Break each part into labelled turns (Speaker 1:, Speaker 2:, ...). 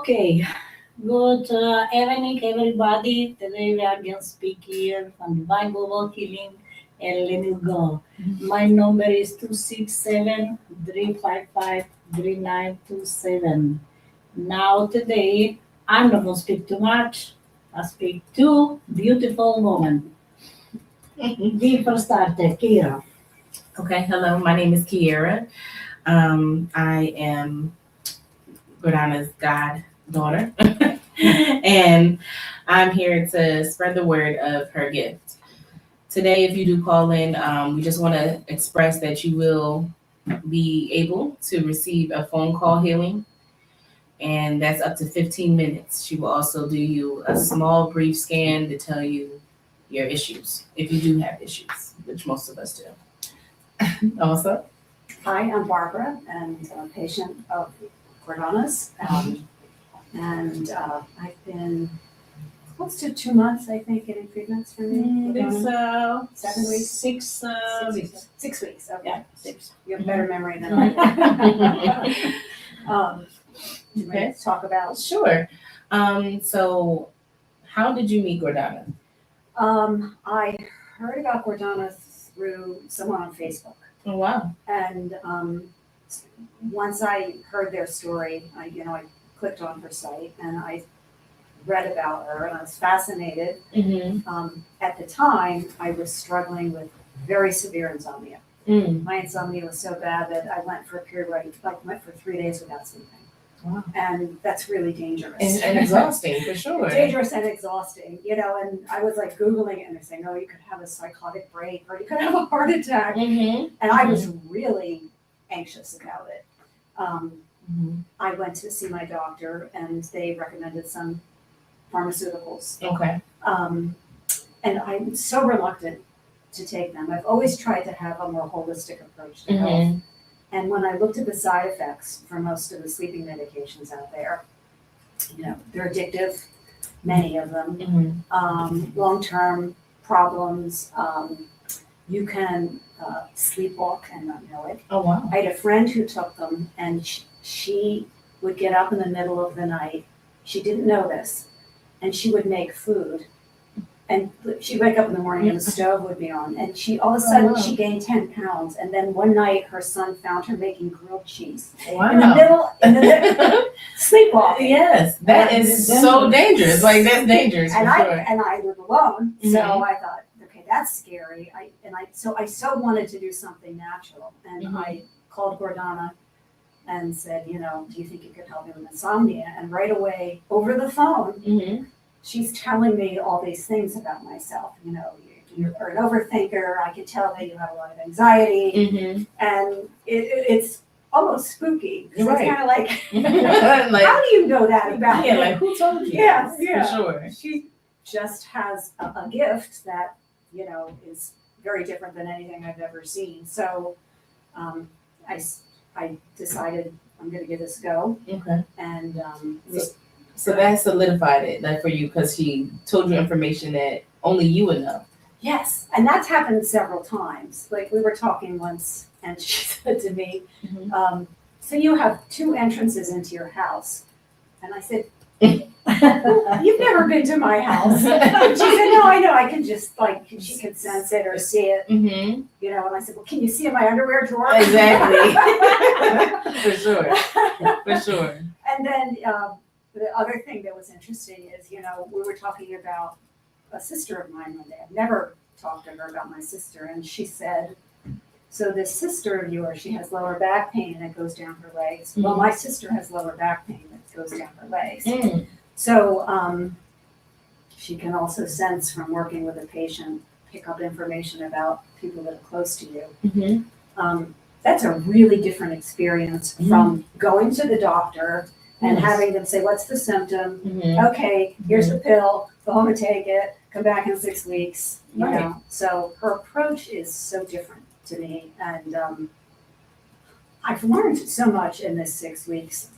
Speaker 1: Okay, good evening, everybody. Today we are going to speak here from Divine Global Healing and Lenil-Go. My number is 267-355-3927. Now, today, I'm not going to speak too much. I speak two beautiful women. We first started, Kiara.
Speaker 2: Okay, hello, my name is Kiara. I am Gordana's goddaughter, and I'm here to spread the word of her gift. Today, if you do call in, we just want to express that you will be able to receive a phone call healing, and that's up to 15 minutes. She will also do you a small, brief scan to tell you your issues, if you do have issues, which most of us do. Also,
Speaker 3: Hi, I'm Barbra, and I'm a patient of Gordana's. And I've been close to 2 months, I think, getting treatments for me.
Speaker 1: It's
Speaker 3: 7 weeks?
Speaker 1: 6 weeks.
Speaker 3: 6 weeks, okay.
Speaker 1: Yeah, 6.
Speaker 3: You have better memory than I do.
Speaker 2: Okay.
Speaker 3: Let's talk about.
Speaker 2: Sure. So how did you meet Gordana?
Speaker 3: I heard about Gordana through someone on Facebook.
Speaker 2: Oh, wow.
Speaker 3: And once I heard their story, I clicked on her site and I read about her and I was fascinated.
Speaker 2: Mm-hmm.
Speaker 3: At the time, I was struggling with very severe insomnia. My insomnia was so bad that I went for a period where I went for 3 days without sleeping.
Speaker 2: Wow.
Speaker 3: And that's really dangerous.
Speaker 2: And exhausting, for sure.
Speaker 3: Dangerous and exhausting, and I was like Googling it and they're saying, oh, you could have a psychotic break or you could have a heart attack.
Speaker 2: Mm-hmm.
Speaker 3: And I was really anxious about it. I went to see my doctor and they recommended some pharmaceuticals.
Speaker 2: Okay.
Speaker 3: And I'm so reluctant to take them. I've always tried to have a more holistic approach to health. And when I looked at the side effects for most of the sleeping medications out there, they're addictive, many of them. Long-term problems. You can sleepwalk and not know it.
Speaker 2: Oh, wow.
Speaker 3: I had a friend who took them, and she would get up in the middle of the night. She didn't know this, and she would make food. And she'd wake up in the morning and the stove would be on. And all of a sudden she gained 10 pounds. And then one night her son found her making grilled cheese.
Speaker 2: Wow.
Speaker 3: In the middle, sleepwalking.
Speaker 2: Yes, that is so dangerous. Like, that's dangerous.
Speaker 3: And
Speaker 2: for sure.
Speaker 3: I live alone. So I thought, okay, that's scary. I so wanted to do something natural. And I called Gordana and said, do you think you could help me with insomnia? And right away, over the phone, she's telling me all these things about myself. You're an overthinker. I can tell that you have a lot of anxiety. And it's almost spooky. It's kind of like, how do you know that about me?
Speaker 2: Yeah, like, who told you?
Speaker 3: Yeah.
Speaker 2: For sure.
Speaker 3: She just has a gift that, is very different than anything I've ever seen. So I decided I'm going to give this a go.
Speaker 2: Okay.
Speaker 3: And
Speaker 2: So that solidified it, like, for you, because she told you information that only you would know.
Speaker 3: yes, and that's happened several times. Like, we were talking once, and she said to me, so you have 2 entrances into your house. And I said, you've never been to my house. She said, no, I know. I can just, she can sense it or see it. And I said, well, can you see in my underwear drawer?
Speaker 2: Exactly. For sure.
Speaker 3: And then the other thing that was interesting is, we were talking about a sister of mine one day. I've never talked to her about my sister. And she said, so this sister of yours, she has lower back pain and it goes down her legs. Well, my sister has lower back pain that goes down her legs. So she can also sense from working with a patient, pick up information about people that are close to you. That's a really different experience from going to the doctor and
Speaker 2: Yes.
Speaker 3: having them say, what's the symptom?
Speaker 2: Mhm.
Speaker 3: Okay, here's the pill, go home and take it, come back in 6 weeks, you
Speaker 2: Right.
Speaker 3: know? So her approach is so different to me, and I've learned so much in this 6 weeks.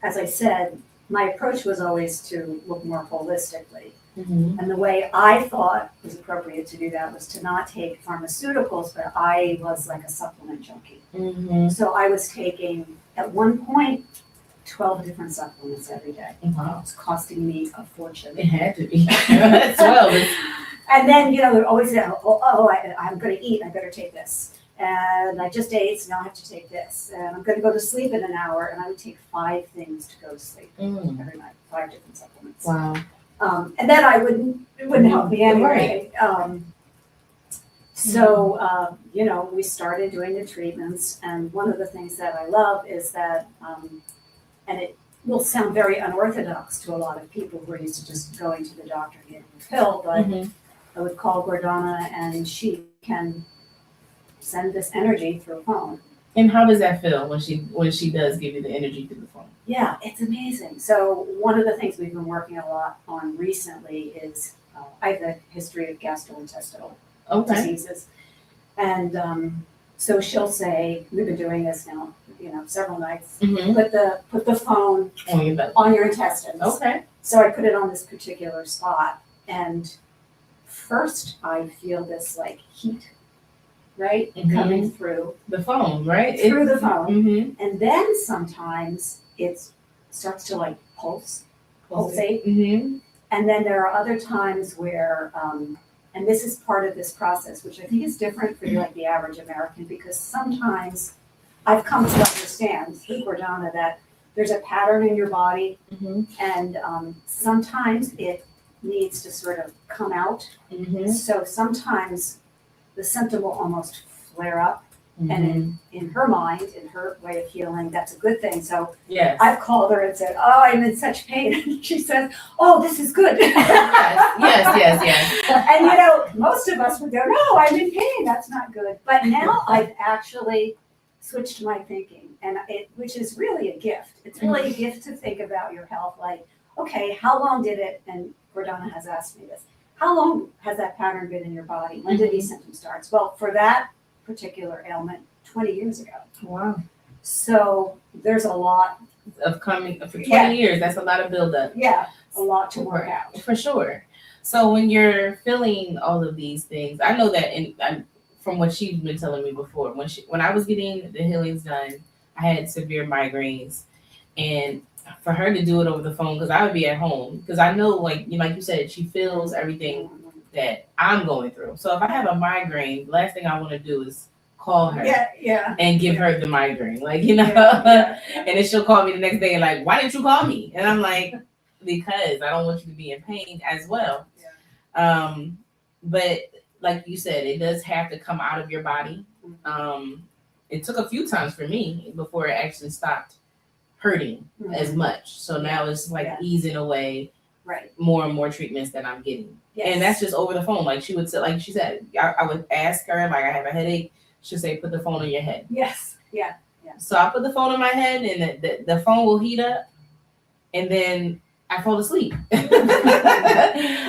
Speaker 3: As I said, my approach was always to look more holistically.
Speaker 2: Mhm.
Speaker 3: And the way I thought was appropriate to do that was to not take pharmaceuticals, but I was like a supplement junkie.
Speaker 2: Mhm.
Speaker 3: So I was taking, at one point, 12 different supplements every day. It
Speaker 2: Wow.
Speaker 3: was costing me a fortune.
Speaker 2: It had to be. 12.
Speaker 3: And then, you know, they're always saying, I'm going to eat, I better take this. And I just ate, so now I have to take this. And I'm going to go to sleep in an hour, and I would take 5 things to go to sleep
Speaker 2: Mm.
Speaker 3: every night, 5 different supplements.
Speaker 2: Wow.
Speaker 3: And then it wouldn't help me anyway. You know, we started doing the treatments, and one of the things that I love is that, and it will sound very unorthodox to a lot of people who are used to just going to the doctor and getting a pill, but
Speaker 2: Mhm.
Speaker 3: I would call Gordana, and she can send this energy through a phone.
Speaker 2: And how does that feel when she does give you the energy through the phone?
Speaker 3: Yeah, it's amazing. So one of the things we've been working a lot on recently is I have a history of gastrointestinal diseases. And so she'll say, we've been doing this now, you know, several nights,
Speaker 2: Mhm.
Speaker 3: put the phone
Speaker 2: On your belly.
Speaker 3: on your intestines.
Speaker 2: Okay.
Speaker 3: So I put it on this particular spot, and first I feel this like heat, right,
Speaker 2: Mhm.
Speaker 3: coming through
Speaker 2: The phone, right?
Speaker 3: the phone.
Speaker 2: Mhm.
Speaker 3: And then sometimes it starts to like pulsate.
Speaker 2: Mhm.
Speaker 3: And then there are other times where, and this is part of this process, which I think is different for like the average American, because sometimes I've come to understand through Gordana that there's a pattern in your body,
Speaker 2: Mhm.
Speaker 3: and sometimes it needs to sort of come out.
Speaker 2: Mhm.
Speaker 3: So sometimes the symptom will almost flare up,
Speaker 2: Mhm.
Speaker 3: and in her mind, in her way of healing, that's a good thing. So
Speaker 2: Yes.
Speaker 3: I've called her and said, oh, I'm in such pain. And she says, oh, this is good.
Speaker 2: Yes.
Speaker 3: And you know, most of us would go, no, I'm in pain. That's not good. But now I've actually switched my thinking, and which is really a gift. It's really a gift to think about your health. Like, okay, how long did it? And Gordana has asked me this. How long has that pattern been in your body? When did these symptoms start? Well, for that particular ailment, 20 years ago.
Speaker 2: Wow.
Speaker 3: So there's a lot
Speaker 2: Of coming for 20
Speaker 3: Yeah.
Speaker 2: years, that's a lot of buildup.
Speaker 3: Yeah, a lot to work out.
Speaker 2: For sure. So when you're feeling all of these things, I know that from what she's been telling me before, when I was getting the healings done, I had severe migraines, and for her to do it over the phone, because I would be at home, because I know, like you said, she feels everything that I'm going through. So if I have a migraine, the last thing I want to do is call her
Speaker 3: Yeah.
Speaker 2: and give her the migraine,
Speaker 3: Yeah.
Speaker 2: and then she'll call me the next day and like, why didn't you call me? And I'm like, because I don't want you to be in pain as well. But like you said, it does have to come out of your body. It took a few times for me before it actually stopped hurting as much. So now it's like easing away more and more treatments that I'm getting.
Speaker 3: Yes.
Speaker 2: And that's just over the phone. Like she would say, like she said, I would ask her, like, I have a headache. She'll say, put the phone on your head.
Speaker 3: Yes. Yeah.
Speaker 2: So I put the phone on my head, and the phone will heat up, and then I fall asleep.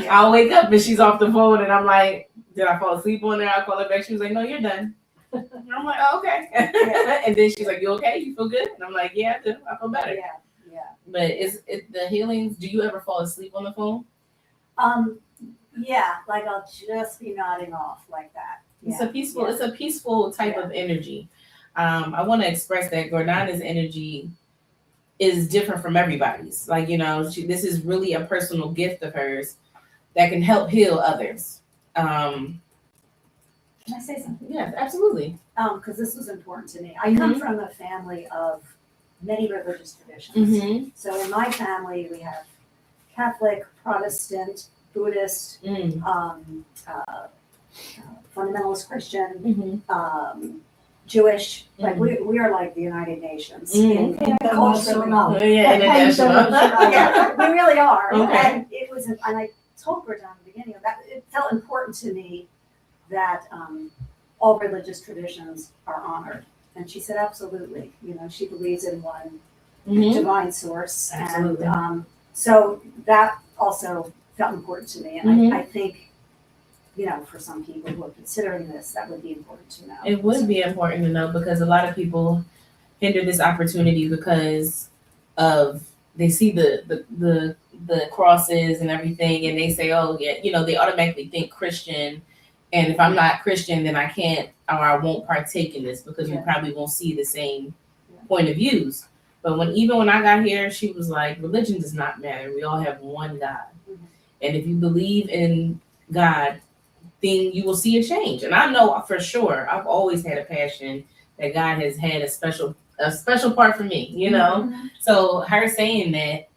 Speaker 2: I'll wake up and she's off the phone, and I'm like, did I fall asleep on there? I call her back. She was like, no, you're done. And I'm like, oh, okay. And then she's like, you okay? You feel good? And I'm like, yeah, I do. I feel better.
Speaker 3: Yeah.
Speaker 2: But is it the healings? Do you ever fall asleep on the phone?
Speaker 3: Yeah, like I'll just be nodding off like that.
Speaker 2: It's a peaceful type of energy. I want to express that Gordana's energy is different from everybody's. Like, this is really a personal gift of hers that can help heal others.
Speaker 3: Can I say something?
Speaker 2: Yeah, absolutely.
Speaker 3: Because this was important to me. I come from a family of many religious traditions. So in my family, we have Catholic, Protestant, Buddhist, fundamentalist Christian, Jewish. Like we are like the United Nations.
Speaker 1: International.
Speaker 2: International.
Speaker 3: We really are.
Speaker 2: Okay.
Speaker 3: And and I told Gordana at the beginning of that, it felt important to me that all religious traditions are honored. And she said, absolutely. She believes in one divine source.
Speaker 2: Absolutely.
Speaker 3: And so that also felt important to me. And I think, for some people who are considering this, that would be important to know.
Speaker 2: It would be important to know because a lot of people hinder this opportunity because of they see the crosses and everything, and they say, oh yeah, they automatically think Christian, and if I'm not Christian, then I can't or I won't partake in this because we probably won't see the same point of views. But when I got here, she was like, religion does not matter. We all have one God, and if you believe in God, then you will see a change. And I know for sure, I've always had a passion that God has had a special part for me, So her saying that,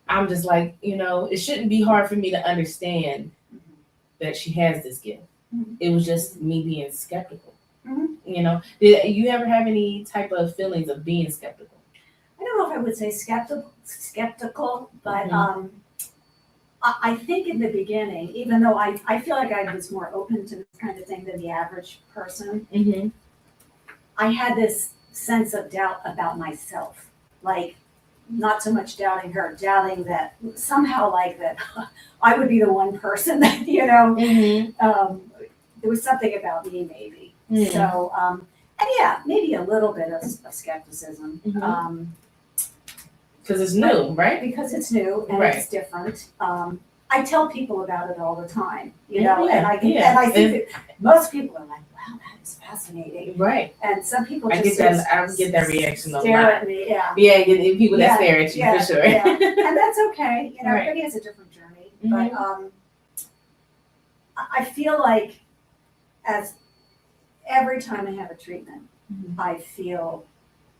Speaker 2: I'm just like, it shouldn't be hard for me to understand that she has this gift. It was just me being skeptical. Did you ever have any type of feelings of being skeptical?
Speaker 3: I don't know if I would say skeptical, but I think in the beginning, even though I feel like I was more open to this kind of thing than the average person, I had this sense of doubt about myself. Like, not so much doubting her, doubting that somehow like that I would be the one person that, there was something about me maybe. So, and yeah, maybe a little bit of skepticism.
Speaker 2: Because it's new, right?
Speaker 3: Because it's new and it's different. I tell people about it all the time, and I think that most people are like, wow, that is fascinating.
Speaker 2: Right.
Speaker 3: And some people
Speaker 2: I
Speaker 3: just
Speaker 2: get that reaction a lot.
Speaker 3: Stare at me,
Speaker 2: people that stare at you for sure.
Speaker 3: And that's okay. Everybody has a different journey. But I feel like as every time I have a treatment, I feel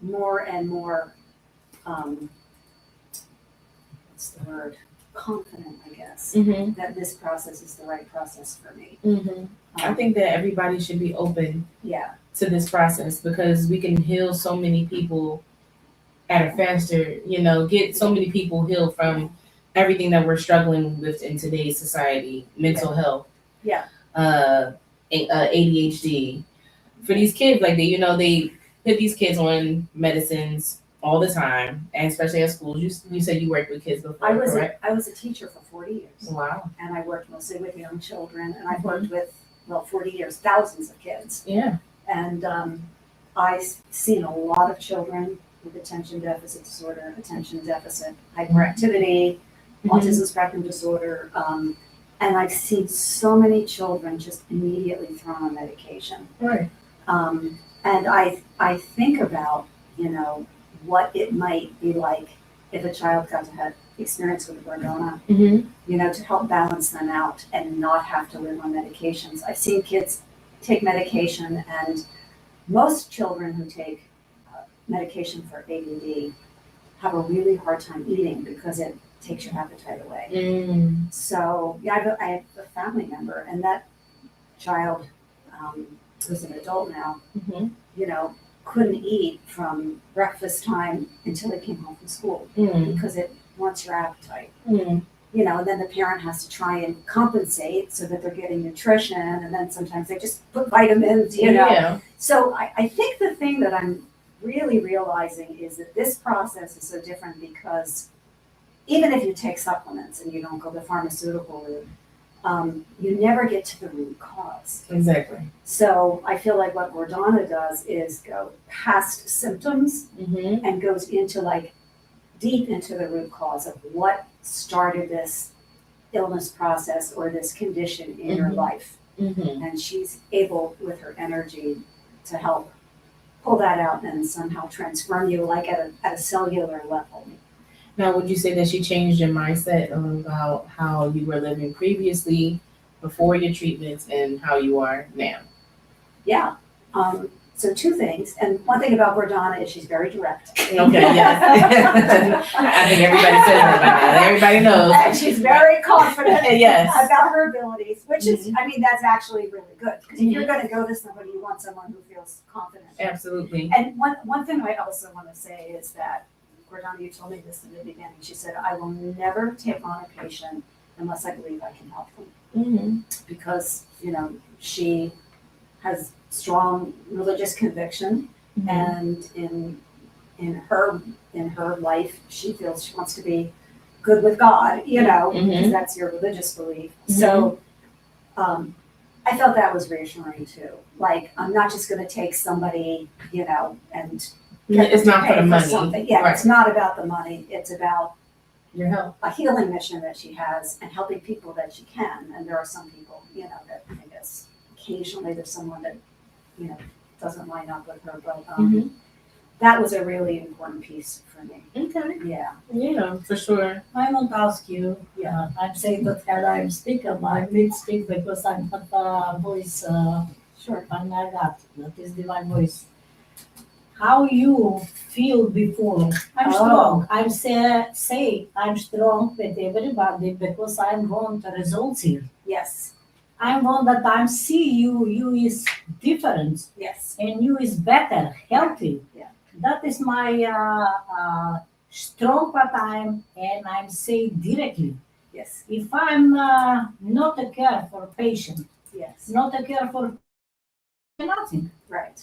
Speaker 3: more and more what's the word? Confident, I guess, that this process is the right process for me.
Speaker 2: I think that everybody should be open
Speaker 3: to
Speaker 2: this process because we can heal so many people at a faster, get so many people healed from everything that we're struggling with in today's society, mental health, ADHD. For these kids, like they put these kids on medicines all the time, and especially at schools. You said you worked with kids before, correct?
Speaker 3: I was a teacher for 40 years.
Speaker 2: Wow.
Speaker 3: And I worked mostly with young children, and I've worked with, 40 years, thousands of kids.
Speaker 2: Yeah.
Speaker 3: And I've seen a lot of children with attention deficit disorder, attention deficit hyperactivity, autism spectrum disorder, and I've seen so many children just immediately thrown on medication.
Speaker 2: Right.
Speaker 3: And I think about, what it might be like if a child got to have experience with Barbra, to help balance them out and not have to live on medications. I've seen kids take medication, and most children who take medication for ADD have a really hard time eating because it takes your appetite away. So I have a family member, and that child who's an adult now, couldn't eat from breakfast time until they came home from school because it wants your appetite. And then the parent has to try and compensate so that they're getting nutrition, and then sometimes they just put vitamins, So I think the thing that I'm really realizing is that this process is so different because even if you take supplements and you don't go the pharmaceutical route, you never get to the root cause.
Speaker 2: Exactly.
Speaker 3: So I feel like what Gordana does is go past symptoms and goes into deep into the root cause of what started this illness process or this condition in your life. And she's able with her energy to help pull that out and somehow transform you at a cellular level.
Speaker 2: Now, would you say that she changed your mindset about how you were living previously, before your treatments, and how you are now?
Speaker 3: Yeah. So two things. And one thing about Gordana is she's very direct.
Speaker 2: Okay, yes. I think everybody says that by now. Everybody knows.
Speaker 3: And she's very confident
Speaker 2: Yes.
Speaker 3: about her abilities, which is, that's actually really good. Because if you're going to go to somebody, you want someone who feels confident.
Speaker 2: Absolutely.
Speaker 3: And one thing I also want to say is that Gordana, you told me this in the beginning. She said, I will never take on a patient unless I believe I can help them. Because, she has strong religious conviction and in in her life, she feels she wants to be good with God, because that's your religious belief. So I felt that was reassuring too. Like, I'm not just going to take somebody, and get
Speaker 2: It's
Speaker 3: them to
Speaker 2: not for
Speaker 3: pay
Speaker 2: the money.
Speaker 3: something. Yeah,
Speaker 2: Right.
Speaker 3: it's not about the money. It's about
Speaker 2: Your health.
Speaker 3: a healing mission that she has and helping people that she can. And there are some people, that I guess occasionally there's someone that, doesn't line up with her, but that was a really important piece for me.
Speaker 2: Okay.
Speaker 3: Yeah.
Speaker 2: For sure.
Speaker 1: I want to ask you, I'm saying that I'm speaker, but I did speak because I'm not a voice,
Speaker 3: Sure.
Speaker 1: and I got, that is divine voice. How you feel before? I'm strong. I'm say I'm strong with everybody because I want the results here.
Speaker 3: Yes.
Speaker 1: I want that I see you is different,
Speaker 3: Yes.
Speaker 1: and you is better, healthy.
Speaker 3: Yeah.
Speaker 1: That is my strong part and I'm saying directly.
Speaker 3: Yes.
Speaker 1: If I'm not a care for patient,
Speaker 3: Yes.
Speaker 1: not a care for nothing.
Speaker 3: Right.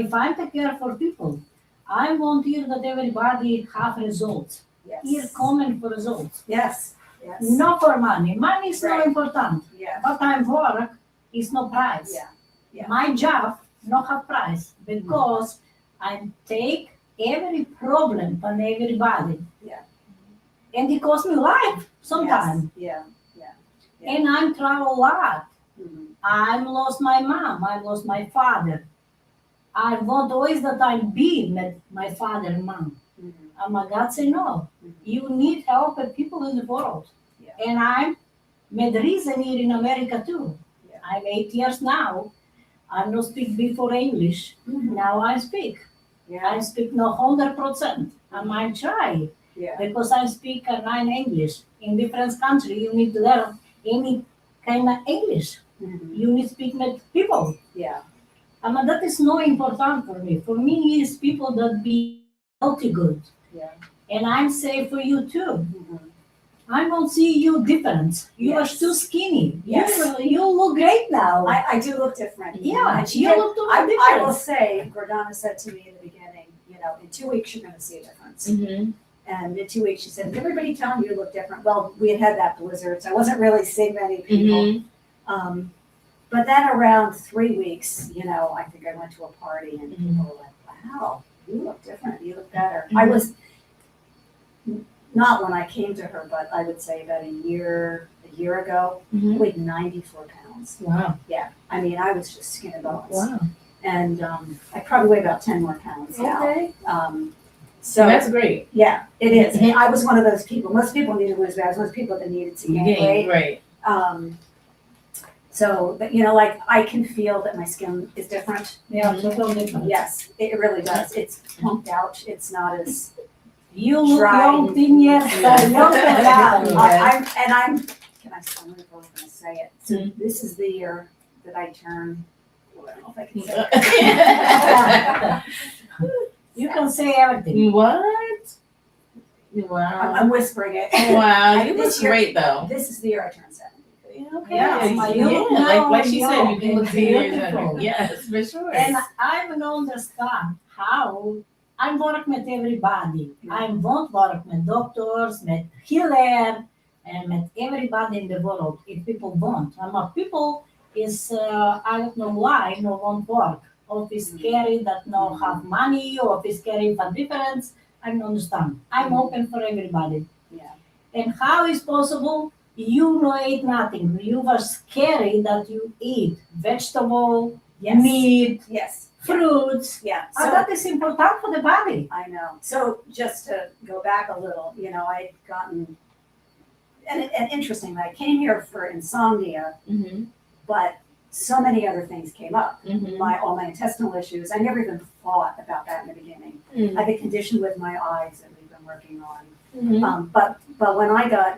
Speaker 1: If I'm take care for people, I want here that everybody have results.
Speaker 3: Yes.
Speaker 1: Here coming for results.
Speaker 3: Yes. Yes.
Speaker 1: Not for money. Money is
Speaker 3: Right.
Speaker 1: not important.
Speaker 3: Yeah.
Speaker 1: But I work is no price.
Speaker 3: Yeah. Yeah.
Speaker 1: My job not have price because I take every problem from everybody.
Speaker 3: Yeah.
Speaker 1: And it costs me life sometimes.
Speaker 3: Yes. Yeah. Yeah.
Speaker 1: And I travel a lot.
Speaker 3: Mhm.
Speaker 1: I lost my mom. I lost my father. I want always that I be with my father and mom.
Speaker 3: Mhm.
Speaker 1: And my God say no.
Speaker 3: Mhm.
Speaker 1: You need help with people in the world.
Speaker 3: Yeah.
Speaker 1: And I'm made reason here in America too.
Speaker 3: Yeah.
Speaker 1: I'm 8 years now. I don't speak before English.
Speaker 3: Mhm.
Speaker 1: Now I speak.
Speaker 3: Yeah.
Speaker 1: I speak no 100%. And I try
Speaker 3: Yeah.
Speaker 1: because I speak nine English. In different country, you need to learn any kind of English.
Speaker 3: Mhm.
Speaker 1: You need to speak with people.
Speaker 3: Yeah.
Speaker 1: That is not important for me. For me, is people that be healthy good.
Speaker 3: Yeah.
Speaker 1: And I'm say for you too.
Speaker 3: Mhm.
Speaker 1: I don't see you different. You
Speaker 3: Yes.
Speaker 1: are too skinny.
Speaker 3: Yes.
Speaker 1: You look great now.
Speaker 3: I do look different.
Speaker 1: Yeah,
Speaker 3: And she
Speaker 1: you
Speaker 3: did-
Speaker 1: look totally
Speaker 3: I will
Speaker 1: different.
Speaker 3: say, Gordana said to me in the beginning, in 2 weeks you're going to see a difference.
Speaker 2: Mm-hmm.
Speaker 3: And in 2 weeks she said, "Is everybody telling you look different?" Well, we had that blizzard, so I wasn't really seeing many people.
Speaker 2: Mm-hmm.
Speaker 3: But then around 3 weeks, I think I went to a party and
Speaker 2: Mhm.
Speaker 3: people were like, "Wow, you look different. You look better."
Speaker 2: Mhm.
Speaker 3: I was not when I came to her, but I would say about a year ago, I
Speaker 2: Mm-hmm.
Speaker 3: weighed 94 pounds.
Speaker 2: Wow.
Speaker 3: Yeah, I mean, I was just skin and bones.
Speaker 2: Wow.
Speaker 3: And I probably weigh about 10 more pounds now.
Speaker 2: Okay.
Speaker 3: So
Speaker 2: That's great.
Speaker 3: yeah, it is. And I was one of those people. Most people need to lose weight. I was one of those people that needed to gain weight.
Speaker 2: Right.
Speaker 3: But I can feel that my skin is different.
Speaker 1: Yeah, totally different.
Speaker 3: Yes, it really does. It's plumped out. It's not as
Speaker 1: You look
Speaker 3: Dry.
Speaker 1: young, 10 years.
Speaker 2: Yeah.
Speaker 1: Young and
Speaker 3: yeah.
Speaker 1: young.
Speaker 3: Can I I'm gonna go and say it. So this is the year that I turn. I don't know if I can say it.
Speaker 1: You can say everything.
Speaker 2: What? Wow.
Speaker 3: I'm whispering it.
Speaker 2: Wow. You
Speaker 3: This
Speaker 2: look
Speaker 3: year-
Speaker 2: great though.
Speaker 3: This is the year I turn 70.
Speaker 2: Okay.
Speaker 1: Yeah, you look
Speaker 2: Yeah,
Speaker 1: now
Speaker 2: like she said,
Speaker 1: young
Speaker 2: you can look
Speaker 1: and
Speaker 2: 10 years
Speaker 1: beautiful.
Speaker 2: younger. Yes, for sure.
Speaker 1: And I don't understand how I work with everybody. I won't work with doctors, with healer, and with everybody in the world if people want. People is, I don't know why, no won't work. Or is scary that no have money, or is scary for difference. I don't understand. I'm open for everybody.
Speaker 3: Yeah.
Speaker 1: And how is possible you no eat nothing? You were scary that you eat vegetable,
Speaker 3: Yes.
Speaker 1: meat,
Speaker 3: Yes.
Speaker 1: fruits.
Speaker 3: Yeah.
Speaker 1: And that is important for the body.
Speaker 3: I know. So just to go back a little, I'd gotten, and interestingly, I came here for insomnia,
Speaker 2: Mm-hmm.
Speaker 3: but so many other things came up.
Speaker 2: Mm-hmm.
Speaker 3: All my intestinal issues. I never even thought about that in the beginning. I have a condition with my eyes that we've been working on.
Speaker 2: Mm-hmm.
Speaker 3: But when I got,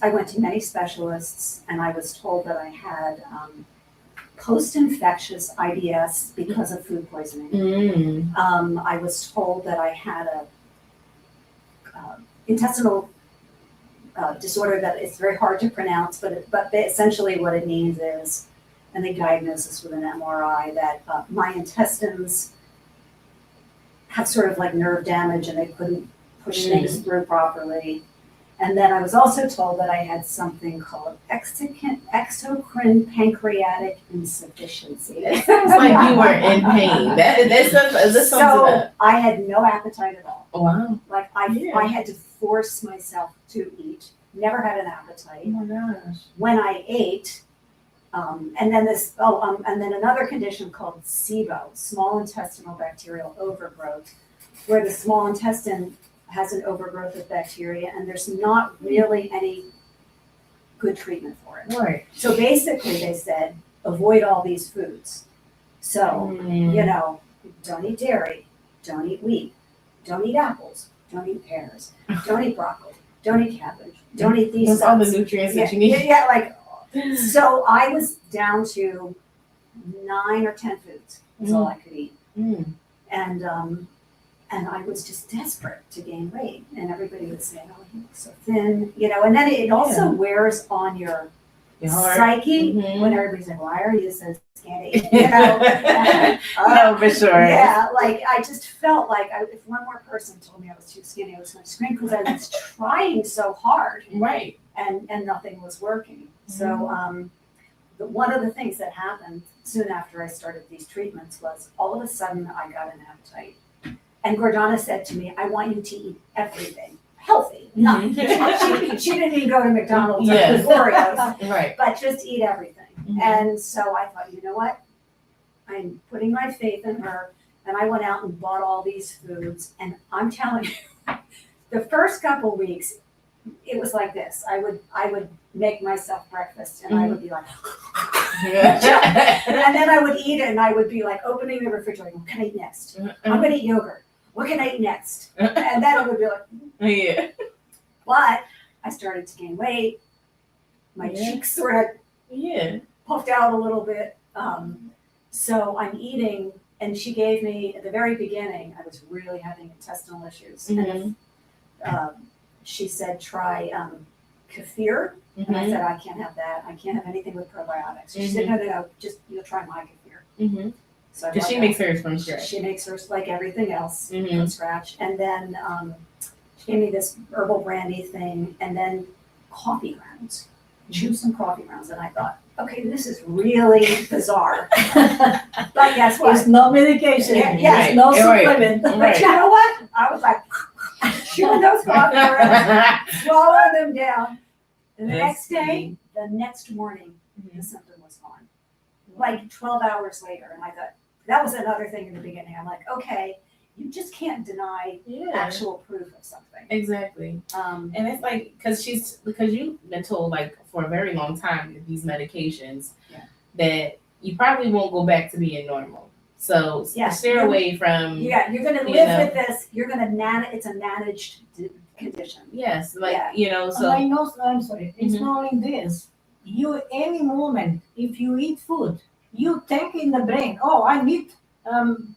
Speaker 3: I went to many specialists, and I was told that I had post-infectious IBS because of food poisoning.
Speaker 2: Mm-hmm.
Speaker 3: I was told that I had a intestinal disorder that it's very hard to pronounce, but essentially what it means is, and they diagnosed this with an MRI, that my intestines have sort of like nerve damage and they couldn't push things through properly. And then I was also told that I had something called exocrine pancreatic insufficiency.
Speaker 2: It sounds like you were in pain. That sums it up.
Speaker 3: I had no appetite at all.
Speaker 2: Wow.
Speaker 3: Like I had to force myself to eat. Never had an appetite.
Speaker 2: Oh my gosh.
Speaker 3: When I ate, and then another condition called SIBO, small intestinal bacterial overgrowth, where the small intestine has an overgrowth of bacteria, and there's not really any good treatment for it.
Speaker 1: Right.
Speaker 3: So basically, they said avoid all these foods. So don't eat dairy, don't eat wheat, don't eat apples, don't eat pears, don't eat broccoli, don't eat cabbage, don't eat these.
Speaker 2: That's all the nutrients that you need.
Speaker 3: Yeah, like. So I was down to 9 or 10 foods. That's all I could eat. And I was just desperate to gain weight. And everybody would say, oh, you look so thin, and then it also wears on your psyche when everybody's like, why are you so skinny?
Speaker 2: No, for sure.
Speaker 3: Yeah, like I just felt like if one more person told me I was too skinny, I was going to scream because I was trying so hard.
Speaker 2: Right.
Speaker 3: And nothing was working. So one of the things that happened soon after I started these treatments was all of a sudden I got an appetite. And Gordana said to me, I want you to eat everything. Healthy. She didn't even go to McDonald's or Oreos.
Speaker 2: Right.
Speaker 3: But just eat everything. And so I thought, you know what? I'm putting my faith in her. And I went out and bought all these foods. And I'm telling you, the first couple weeks, it was like this. I would make myself breakfast and I would be like, and then I would eat it and I would be like opening the refrigerator. What can I eat next? I'm going to eat yogurt. What can I eat next? And then I would be like, But I started to gain weight. My cheeks sort of puffed out a little bit. So I'm eating, and she gave me, at the very beginning, I was really having intestinal issues. And she said, try kefir. And I said, I can't have that. I can't have anything with probiotics. She said, no, just try my kefir. So
Speaker 2: Because she makes hers from scratch.
Speaker 3: She makes hers like everything else from scratch. And then she gave me this herbal brandy thing, and then coffee grounds. Choose some coffee grounds. And I thought, okay, this is really bizarre. But guess what?
Speaker 1: It's no medication.
Speaker 3: Yes,
Speaker 1: no supplement.
Speaker 3: But you know what? I was like, chewing those coffee grounds, swallow them down. And the next morning, the symptom was gone. Like 12 hours later. And I thought, that was another thing in the beginning. I'm like, okay, you just can't deny actual proof of something.
Speaker 2: Exactly. And it's like, because you've been told like for a very long time that these medications that you probably won't go back to being normal. So stay away from.
Speaker 3: Yeah, you're going to live with this. You're going to it's a managed condition.
Speaker 2: Yes, so.
Speaker 1: I know, I'm sorry. It's not only this. You, any moment, if you eat food, you think in the brain, oh, I need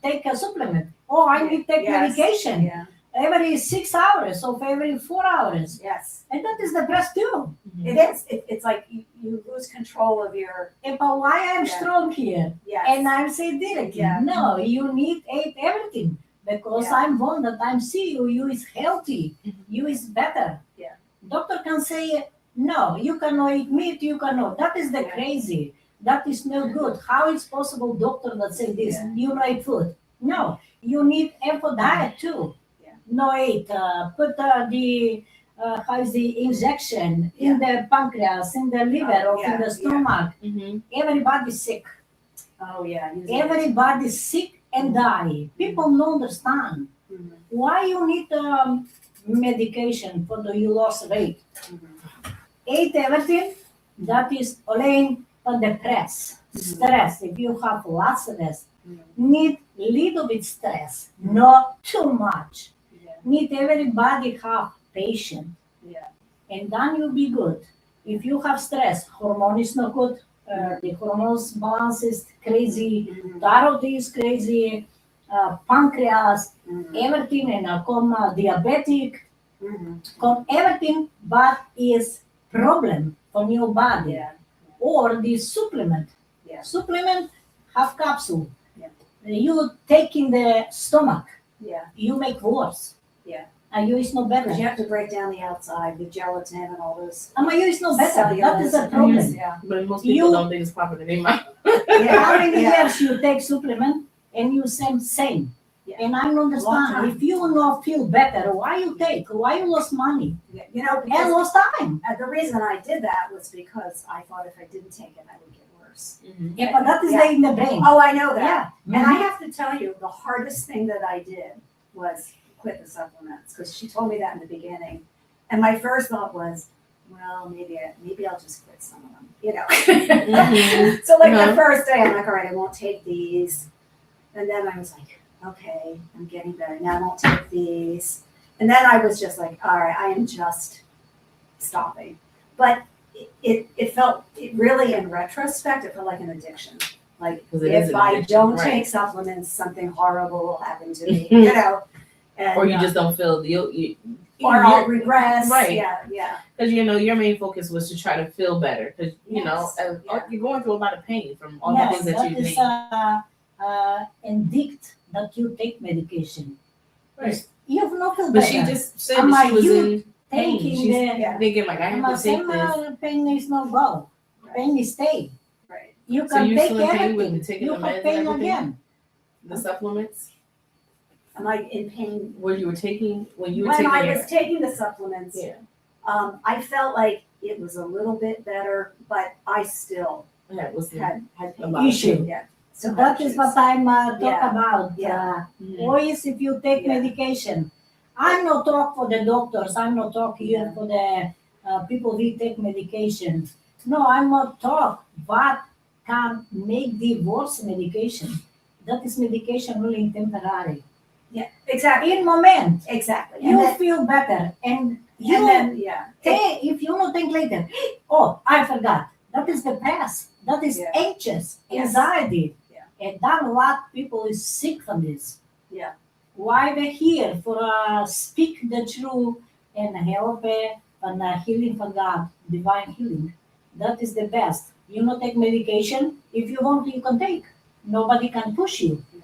Speaker 1: take a supplement. Oh, I need take medication.
Speaker 3: Yeah.
Speaker 1: Every 6 hours or every 4 hours.
Speaker 3: Yes.
Speaker 1: And that is depressed too.
Speaker 3: It is. It's like you lose control of your.
Speaker 1: But why I'm strong here?
Speaker 3: Yes.
Speaker 1: And I'm saying directly, no, you need eat everything. Because I'm one that I'm see you is healthy, you is better.
Speaker 3: Yeah.
Speaker 1: Doctor can say, no, you cannot eat meat, you cannot. That is the crazy. That is no good. How is possible, doctor, that say this? You not eat food. No, you need for diet too.
Speaker 3: Yeah.
Speaker 1: No eat. Put the injection in the pancreas, in the liver, or in the stomach. Everybody's sick.
Speaker 3: Oh yeah.
Speaker 1: Everybody's sick and die. People don't understand why you need medication for you lost weight. Eat everything that is only on the stress. If you have lots of stress, need little bit stress, not too much. Need everybody have patience, and then you'll be good. If you have stress, hormone is not good. The hormones balance is crazy, thyroid is crazy, pancreas, everything, and come diabetic, come everything, but is problem for your body. Or the supplement. Supplement have capsule. You take in the stomach.
Speaker 3: Yeah.
Speaker 1: you make worse.
Speaker 3: Yeah.
Speaker 1: And you is no better.
Speaker 3: Because you have to break down the outside, the gelatin and all those.
Speaker 1: And you is no better. That is the
Speaker 3: cellulose
Speaker 1: problem.
Speaker 3: things, Yeah.
Speaker 2: But most people
Speaker 1: You-
Speaker 2: don't think it's proper in their mouth.
Speaker 3: Yeah.
Speaker 1: How many
Speaker 3: Yeah.
Speaker 1: years you take supplement and you same?
Speaker 3: Yeah.
Speaker 1: And I don't
Speaker 3: Long
Speaker 1: understand.
Speaker 3: time.
Speaker 1: If you not feel better, why you take? Why you lost money?
Speaker 3: You know,
Speaker 1: And
Speaker 3: because
Speaker 1: lost time.
Speaker 3: the reason I did that was because I thought if I didn't take it, I would get worse.
Speaker 1: Yeah, but that is
Speaker 3: Yeah.
Speaker 1: in the brain.
Speaker 3: Oh, I know that.
Speaker 1: Yeah.
Speaker 3: And I have to tell you, the hardest thing that I did was quit the supplements because she told me that in the beginning. And my first thought was, well, maybe I'll just quit some of them, you know.
Speaker 2: Mhm.
Speaker 3: So like
Speaker 2: Uh-huh.
Speaker 3: the first day, I'm like, all right, I won't take these. And then I was like, okay, I'm getting better. Now I won't take these. And then I was just like, all right, I am just stopping. But it felt, it really, in retrospect, it felt like an addiction. Like
Speaker 2: 'Cause it is
Speaker 3: if
Speaker 2: an
Speaker 3: I
Speaker 2: addiction,
Speaker 3: don't
Speaker 2: right.
Speaker 3: take supplements, something horrible will happen to me, you know. And,
Speaker 2: Or you just don't feel you
Speaker 3: or I'll regress.
Speaker 2: Right.
Speaker 3: Yeah.
Speaker 2: because you know your main focus was to try to feel better because you know
Speaker 3: Yes, yeah.
Speaker 2: you're going through a lot of pain from all
Speaker 1: Yes,
Speaker 2: the things that
Speaker 1: that
Speaker 2: you
Speaker 1: is
Speaker 2: need.
Speaker 1: addict that you take medication.
Speaker 2: Right.
Speaker 1: You have not feel
Speaker 2: But
Speaker 1: better.
Speaker 2: she just said
Speaker 1: Am
Speaker 2: that
Speaker 1: I
Speaker 2: she was
Speaker 1: you
Speaker 2: in pain.
Speaker 1: taking
Speaker 2: She's
Speaker 1: the
Speaker 3: Yeah.
Speaker 2: thinking like I have to take this.
Speaker 1: pain is not go. Pain is stay.
Speaker 3: Right.
Speaker 1: You
Speaker 2: So
Speaker 1: can
Speaker 2: you
Speaker 1: take
Speaker 2: still in pain
Speaker 1: everything.
Speaker 2: with taking
Speaker 1: You
Speaker 2: the meds
Speaker 1: have
Speaker 2: and
Speaker 1: pain
Speaker 2: everything?
Speaker 1: again.
Speaker 2: The supplements
Speaker 3: Am I in pain?
Speaker 2: when you were taking
Speaker 3: When I was taking the supplements,
Speaker 2: Yeah.
Speaker 3: I felt like it was a little bit better, but I still
Speaker 2: yeah, was the
Speaker 3: had
Speaker 2: a
Speaker 3: pain.
Speaker 2: lot of
Speaker 1: Issue.
Speaker 2: pain.
Speaker 3: Yeah.
Speaker 1: So that is what I'm talk
Speaker 3: Yeah.
Speaker 1: about.
Speaker 3: Yeah.
Speaker 2: Mhm.
Speaker 1: Always if you take
Speaker 3: Yeah.
Speaker 1: medication. I'm not talk for the doctors. I'm not talk here
Speaker 3: Yeah.
Speaker 1: for the people who take medication. No, I'm not talk what can make the worse medication. That is medication really temporary.
Speaker 3: Exactly.
Speaker 1: In moment,
Speaker 3: Exactly.
Speaker 1: you feel better and you
Speaker 3: and then yeah.
Speaker 1: take, if you don't think later, oh, I forgot. That is the past. That is
Speaker 3: Yeah.
Speaker 1: anxious,
Speaker 3: Yes.
Speaker 1: anxiety.
Speaker 3: Yeah.
Speaker 1: And that a lot people is sick from this.
Speaker 3: Yeah.
Speaker 1: Why we're here for speak the truth and help and healing from God, divine healing. That is the best. You not take medication. If you want, you can take. Nobody can push you.
Speaker 3: Yeah.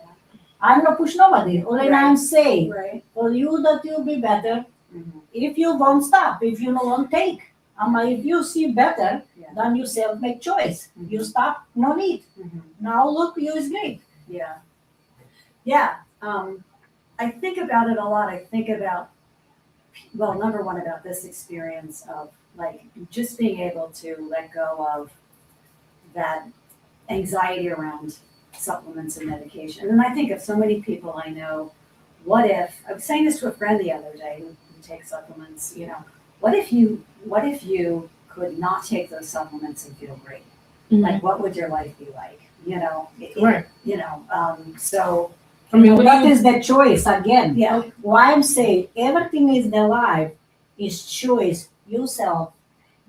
Speaker 1: I'm not push nobody. Only
Speaker 3: Right.
Speaker 1: I'm saying
Speaker 3: Right.
Speaker 1: for you that you'll be better.
Speaker 3: Mhm.
Speaker 1: If you won't stop, if you don't want take. If you see better,
Speaker 3: Yeah.
Speaker 1: then you self make choice.
Speaker 3: Mhm.
Speaker 1: You stop, no need.
Speaker 3: Mhm.
Speaker 1: Now look, you is great.
Speaker 3: Yeah. Yeah. I think about it a lot. I think about, well, number one, about this experience of like just being able to let go of that anxiety around supplements and medication. And I think of so many people I know. What if, I was saying this to a friend the other day who takes supplements, you know, what if you could not take those supplements and feel great? Like, what would your life be like? You know,
Speaker 2: Right.
Speaker 3: you know, so
Speaker 2: I mean, what
Speaker 1: That
Speaker 2: do you,
Speaker 1: is the choice again.
Speaker 3: yeah,
Speaker 1: Why I'm saying everything is the life is choice yourself.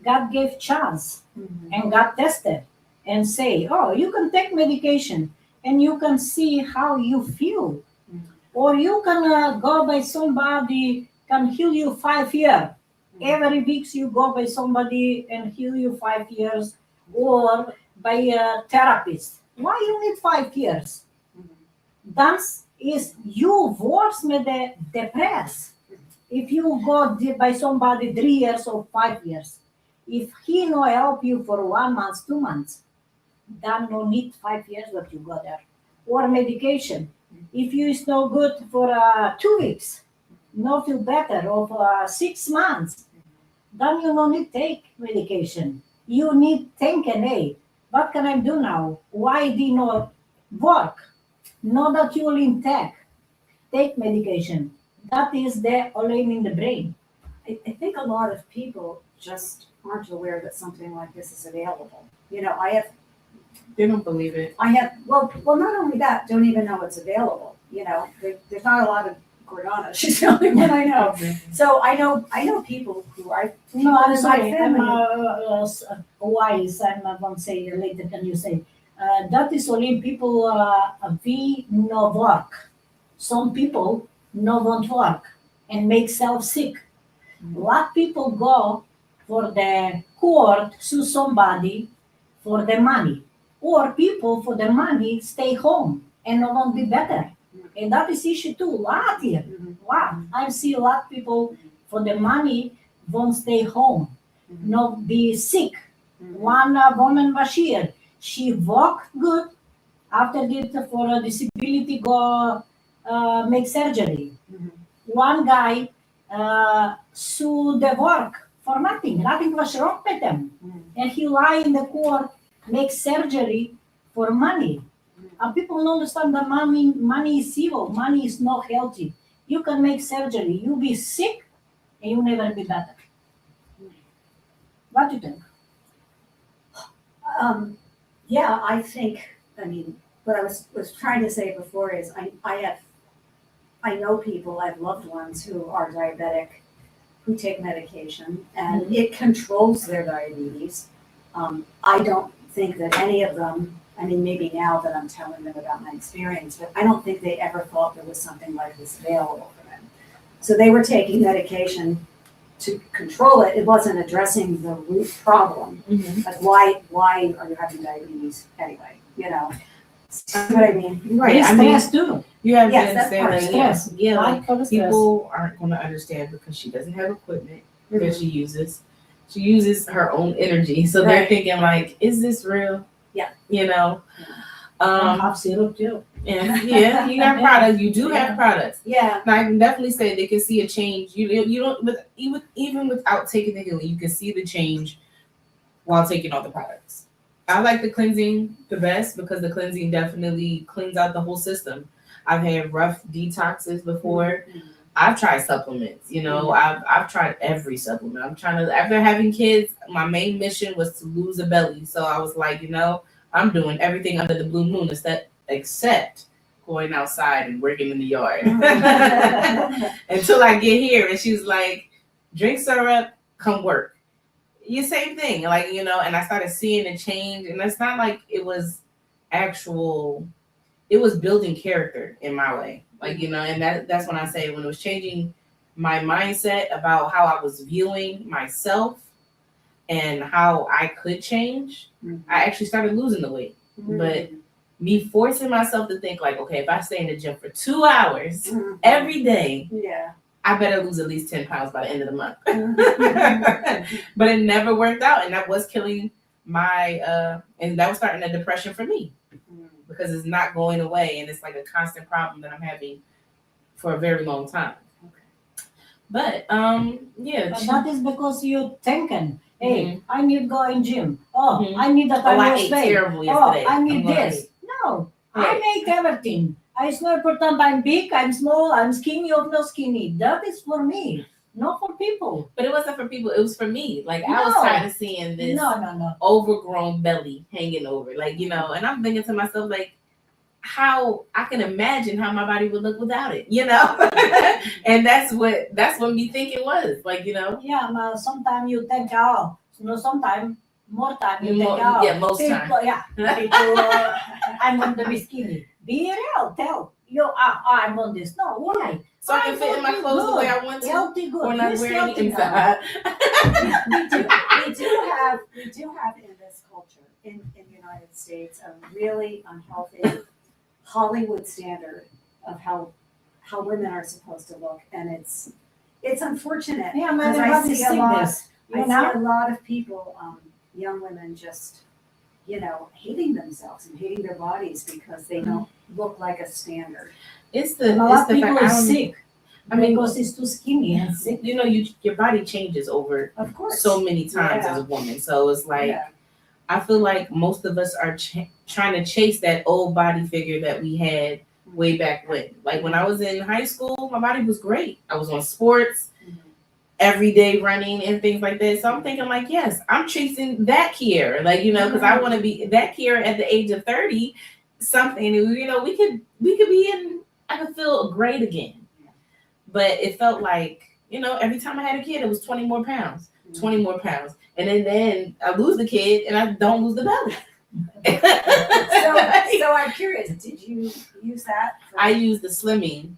Speaker 1: God gave chance and God tested and say, oh, you can take medication and you can see how you feel.
Speaker 3: Mhm.
Speaker 1: Or you can go by somebody can heal you 5 years. Every week you go by somebody and heal you 5 years or by a therapist. Why you need 5 years? That is you worse with the depressed. If you go by somebody 3 years or 5 years, if he no help you for 1 month, 2 months, then no need 5 years that you go there. Or medication. If you is no good for 2 weeks, no feel better, or for 6 months, then you no need take medication. You need think and hey, what can I do now? Why did not work? Not that you will take medication. That is the only in the brain.
Speaker 3: I think a lot of people just aren't aware that something like this is available. You know,
Speaker 2: they don't believe it.
Speaker 3: well, not only that, don't even know it's available. You know, there's not a lot of Gordana. She's the only one I know. So I know people who
Speaker 1: No, I'm
Speaker 3: in my
Speaker 1: sorry. I'm
Speaker 3: family.
Speaker 1: wise. I won't say later. Can you say that is only people we no work. Some people no want work and make self sick. A lot people go for the court sue somebody for the money, or people for the money stay home and no one be better. And that is issue too. Lot here. Lot. I see a lot of people for the money won't stay home, not be sick. One woman was here. She walked good. After get for a disability, go make surgery. One guy sued the work for nothing. Nothing was wrong with him. And he lie in the court, make surgery for money. And people don't understand that money is evil. Money is not healthy. You can make surgery. You be sick and you never be better. What do you think?
Speaker 3: Yeah, I think, I mean, what I was trying to say before is I know people, I have loved ones who are diabetic, who take medication, and it controls their diabetes. I don't think that any of them, I mean, maybe now that I'm telling them about my experience, but I don't think they ever thought there was something like this available for them. So they were taking medication to control it. It wasn't addressing the root problem. Like, why are you having diabetes anyway? You know, see what I mean?
Speaker 2: Right.
Speaker 1: It's
Speaker 2: I mean,
Speaker 1: stress too.
Speaker 2: you have
Speaker 3: Yes,
Speaker 2: to
Speaker 3: that's part of
Speaker 2: understand,
Speaker 1: stress.
Speaker 2: yeah,
Speaker 1: I
Speaker 2: like
Speaker 1: call it stress.
Speaker 2: people aren't going to understand because she doesn't have equipment that she uses. She uses her own energy, so they're
Speaker 3: Right.
Speaker 2: thinking like, "Is this real?"
Speaker 3: Yeah.
Speaker 2: You know.
Speaker 1: I have syrup too.
Speaker 2: And yeah, you got products. You do have products.
Speaker 3: Yeah.
Speaker 2: Now, I can definitely say they can see a change. You don't, but even without taking the healing, you can see the change while taking all the products. I like the cleansing the best because the cleansing definitely cleans out the whole system. I've had rough detoxes before. I've tried supplements. You know, I've tried every supplement. I'm trying to. After having kids, my main mission was to lose a belly. So I was like, you know, I'm doing everything under the blue moon except going outside and working in the yard until I get here. And she was like, drink syrup, come work. You same thing, like, you know, and I started seeing a change. And it's not like it was it was building character in my way. Like, you know, and that's when I say when it was changing my mindset about how I was viewing myself and how I could change, I actually started losing the weight. But me forcing myself to think like, okay, if I stay in the gym for 2 hours every day, I better lose at least 10 pounds by the end of the month. But it never worked out. And that was killing my, and that was starting a depression for me because it's not going away. And it's like a constant problem that I'm having for a very long time. But, yeah.
Speaker 1: But that is because you're thinking, hey, I need to go in gym. Oh, I need that
Speaker 2: I ate terrible yesterday.
Speaker 1: I need this. No, I make everything. It's not important I'm big, I'm small, I'm skinny or not skinny. That is for me, not for people.
Speaker 2: But it wasn't for people. It was for me. Like, I was tired of seeing this overgrown belly hanging over. Like, you know, and I'm thinking to myself, like, how I can imagine how my body would look without it, you know? And that's what me thinking was. Like, you know?
Speaker 1: Yeah, sometimes you think, sometimes more time you think,
Speaker 2: yeah, most time.
Speaker 1: I want to be skinny. Be real, tell you, I want this. No, why?
Speaker 2: So I can fit in my clothes the way I want to.
Speaker 1: Healthy, good.
Speaker 2: Or not wearing the inside.
Speaker 3: we do have in this culture, in the United States, a really unhealthy Hollywood standard of how women are supposed to look. And it's unfortunate.
Speaker 1: Yeah,
Speaker 3: because I see a lot of people, young women just, you know, hating themselves and hating their bodies because they don't look like a standard.
Speaker 1: A lot of people are sick. I mean, because it's too skinny and sick.
Speaker 2: You know, your body changes over
Speaker 3: of course
Speaker 2: so many times as a woman. So it's like, I feel like most of us are trying to chase that old body figure that we had way back when. Like when I was in high school, my body was great. I was on sports, every day running and things like that. So I'm thinking like, yes, I'm chasing that Kiara. Like, you know, because I want to be that Kiara at the age of 30 something. You know, we could be in, I could feel great again. But it felt like, you know, every time I had a kid, it was 20 more pounds. And then I lose the kid and I don't lose the belly.
Speaker 3: So I'm curious, did you use that?
Speaker 2: I used the Slimming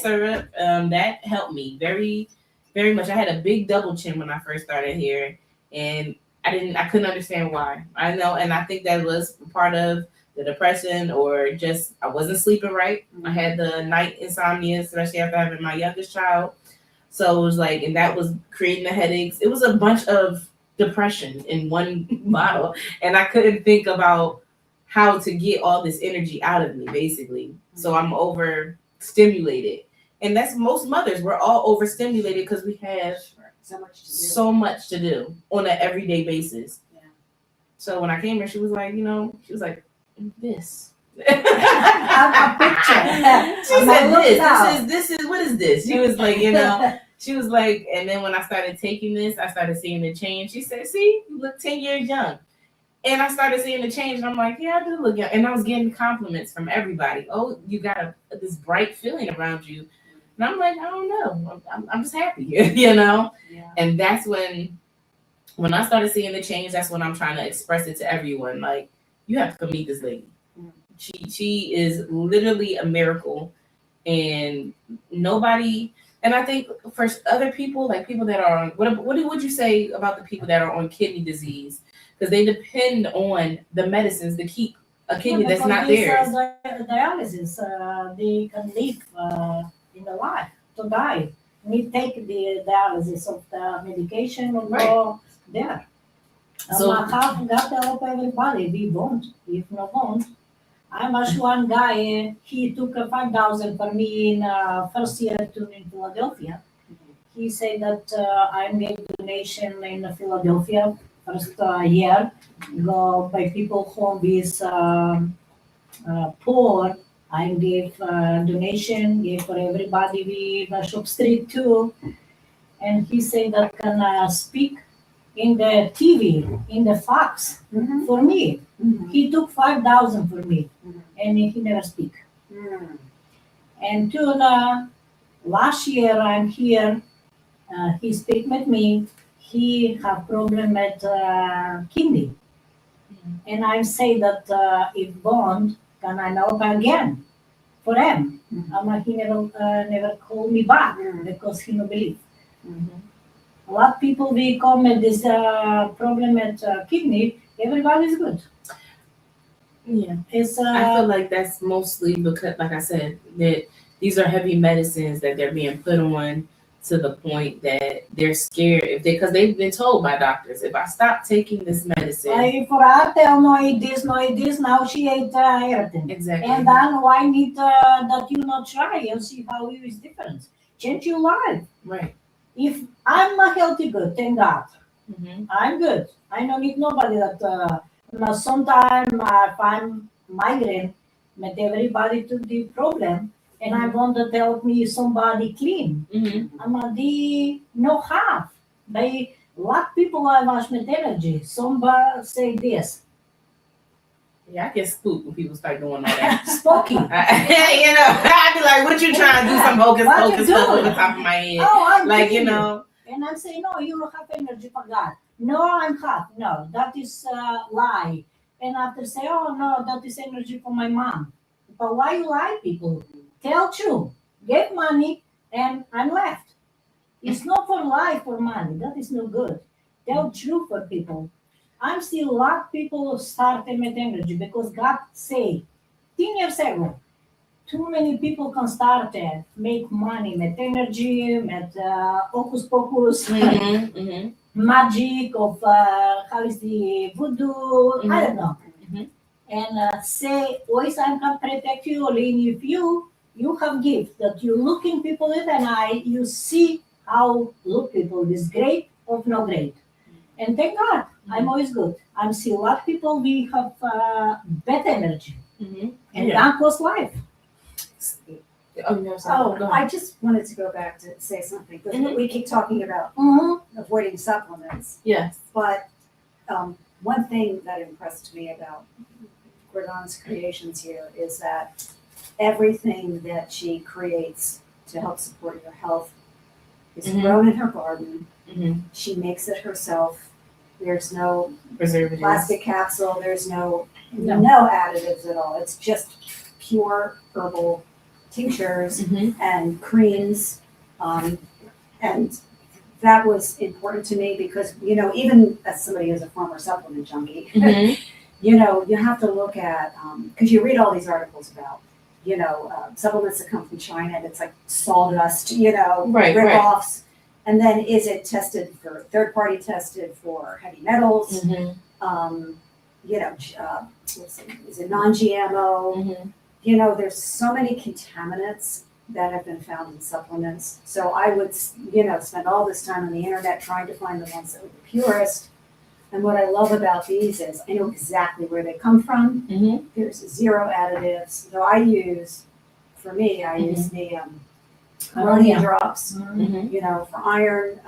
Speaker 2: syrup. That helped me very, very much. I had a big double chin when I first started here, and I couldn't understand why. I know, and I think that was part of the depression or just I wasn't sleeping right. I had the night insomnia, especially after having my youngest child. So it was like, and that was creating the headaches. It was a bunch of depression in one bottle. And I couldn't think about how to get all this energy out of me, basically. So I'm overstimulated. And that's most mothers. We're all overstimulated because we have so much to do on an everyday basis.
Speaker 3: Yeah.
Speaker 2: So when I came here, she was like, this.
Speaker 1: A picture.
Speaker 2: She said, this is, what is this? She was like, she was like, and then when I started taking this, I started seeing the change. She said, see, you look 10 years young. And I started seeing the change, and I'm like, yeah, I do look young. And I was getting compliments from everybody. Oh, you got this bright feeling around you. And I'm like, I don't know. I'm just happy,
Speaker 3: Yeah.
Speaker 2: And that's when I started seeing the change, that's when I'm trying to express it to everyone. Like, you have to come meet this lady. She is literally a miracle. And nobody, and I think for other people, like people that are on, what would you say about the people that are on kidney disease? Because they depend on the medicines to keep a kidney that's not theirs.
Speaker 1: Dialysis, they can live in the life to die. We take the dialysis of the medication or go there.
Speaker 2: So
Speaker 1: I have got to help everybody. We won't. If no won't. I was one guy, he took 5,000 for me in first year in Philadelphia. He said that I made donation in Philadelphia first year, go by people home with poor. I gave donation, gave for everybody we shop street too. And he said that can speak in the TV, in the fax for me. He took 5,000 for me, and he never speak. And till last year I'm here, he speak with me. He have problem with kidney, and I say that if bond, can I know again for him? He never called me back because he no believe. A lot of people we come with this problem with kidney. Everybody is good.
Speaker 2: Yeah,
Speaker 1: It's
Speaker 2: I feel like that's mostly because, like I said, that these are heavy medicines that they're being put on to the point that they're scared because they've been told by doctors, if I stop taking this medicine,
Speaker 1: for her tell no eat this. Now she ate everything.
Speaker 2: Exactly.
Speaker 1: And then why need that you not try and see how it is different? Change your life.
Speaker 2: Right.
Speaker 1: If I'm a healthy good, thank God. I'm good. I don't need nobody that. Sometimes if I'm migraine, with everybody to the problem, and I want to help me somebody clean. They no have. They lot people I wash with energy. Somebody say this.
Speaker 2: Yeah, I get spooked when people start doing all that.
Speaker 1: Spooky.
Speaker 2: I'd be like, what you trying to do? Some hocus pocus stuff on the top of my head.
Speaker 1: I'm
Speaker 2: like,
Speaker 1: And I'm saying, no, you don't have energy for God. No, I'm hot. No, that is lie. And after say, oh, no, that is energy for my mom. But why you lie, people? Tell true. Get money, and I'm left. It's not for life for money. That is no good. Tell true for people. I'm still a lot of people starting with energy because God say 10 years ago, too many people can start and make money with energy, with hocus pocus, magic of how is the voodoo, I don't know. And say, always I can protect you, only if you have gift that you looking people in the eye, you see how look people is great or not great. And thank God, I'm always good. I'm see a lot of people, we have better energy. And that was life.
Speaker 3: I just wanted to go back to say something. Because we keep talking about avoiding supplements.
Speaker 2: Yes.
Speaker 3: But one thing that impressed me about Gordana's creations here is that everything that she creates to help support your health is grown in her garden. She makes it herself. There's no
Speaker 2: preservatives,
Speaker 3: plastic capsule. There's no additives at all. It's just pure herbal tinctures and creams. And that was important to me because, even as somebody who's a former supplement junkie, you know, you have to look at, because you read all these articles about, you know, supplements that come from China, and it's like sawdust, you know,
Speaker 2: Right,
Speaker 3: rip-offs. And then is it tested for, third-party tested for heavy metals? You know, let's see, is it non-GMO? You know, there's so many contaminants that have been found in supplements. So I would, you know, spend all this time on the internet trying to find the ones that were the purest. And what I love about these is I know exactly where they come from. There's 0 additives. So I use, for me, I use the ammonia drops. You know, for iron,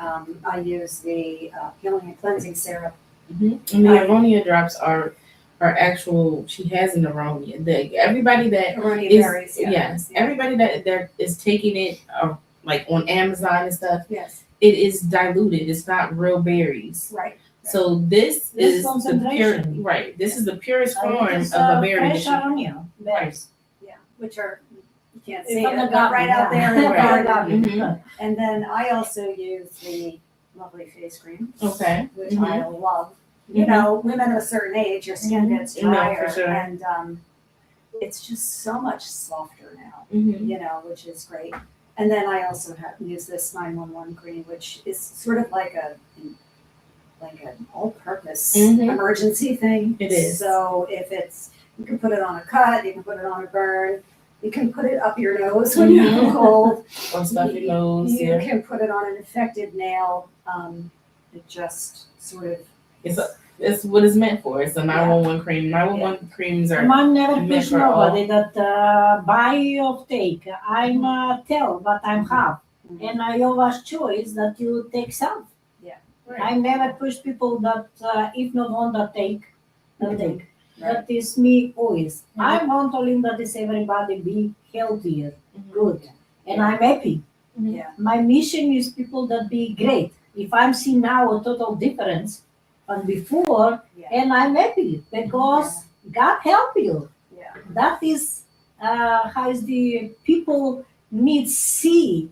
Speaker 3: I use the healing and cleansing syrup.
Speaker 2: And the ammonia drops are actual. She has an ammonia. Everybody that
Speaker 3: Ammonia
Speaker 2: is
Speaker 3: berries,
Speaker 2: yes, everybody that is taking it like on Amazon and stuff.
Speaker 3: Yes,
Speaker 2: It is diluted. It's not real berries.
Speaker 3: right.
Speaker 2: So this is the pure,
Speaker 1: concentration.
Speaker 2: right. This is the purest form
Speaker 1: It's,
Speaker 2: of a berry.
Speaker 1: fresh ammonia berries.
Speaker 3: Yeah, which are, you can't
Speaker 1: It's
Speaker 3: see
Speaker 1: from
Speaker 3: it,
Speaker 1: the
Speaker 3: but right out there in the
Speaker 2: Right.
Speaker 3: garden. And then I also use the lovely face cream,
Speaker 2: Okay.
Speaker 3: which I love. You know, women of a certain age, your skin gets
Speaker 2: No, for
Speaker 3: drier,
Speaker 2: sure.
Speaker 3: and it's just so much softer now.
Speaker 2: Mm-hmm.
Speaker 3: You know, which is great. And then I also use this 911 cream, which is sort of like an all-purpose emergency thing.
Speaker 2: It is.
Speaker 3: So if it's, you can put it on a cut, you can put it on a burn, you can put it up your nose when you have a cold.
Speaker 2: Or stuff your nose.
Speaker 3: You can put it on an infected nail. It just sort of.
Speaker 2: It's what it's meant for. It's a 911 cream. 911 creams are.
Speaker 1: Mom never
Speaker 2: meant
Speaker 1: push
Speaker 2: for all.
Speaker 1: nobody that buy or take. I'm tell, but I'm have. And I always choice that you take self.
Speaker 2: Right.
Speaker 1: I never push people that if not want to take, don't take.
Speaker 3: Right.
Speaker 1: That is me always. I want only that is everybody be healthier, good, and I'm happy.
Speaker 3: Yeah.
Speaker 1: My mission is people that be great. If I'm seeing now a total difference from before,
Speaker 3: Yeah.
Speaker 1: and I'm happy because God help you.
Speaker 3: Yeah.
Speaker 1: That is how is the people need see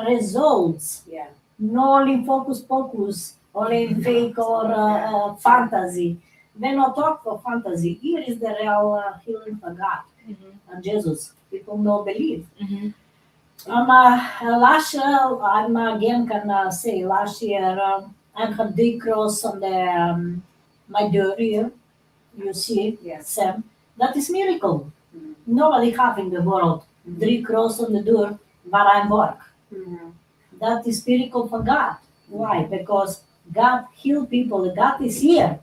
Speaker 1: results.
Speaker 3: Yeah.
Speaker 1: No only focus, only fake or fantasy. When I talk for fantasy, here is the real healing for God and Jesus. People don't believe. Last year, I'm again can say last year I had the cross on the my door here. You see,
Speaker 3: Yes.
Speaker 1: Sam. That is miracle.
Speaker 3: Mhm.
Speaker 1: Nobody have in the world. The cross on the door, but I work. That is miracle for God. Why? Because God heal people. God is here.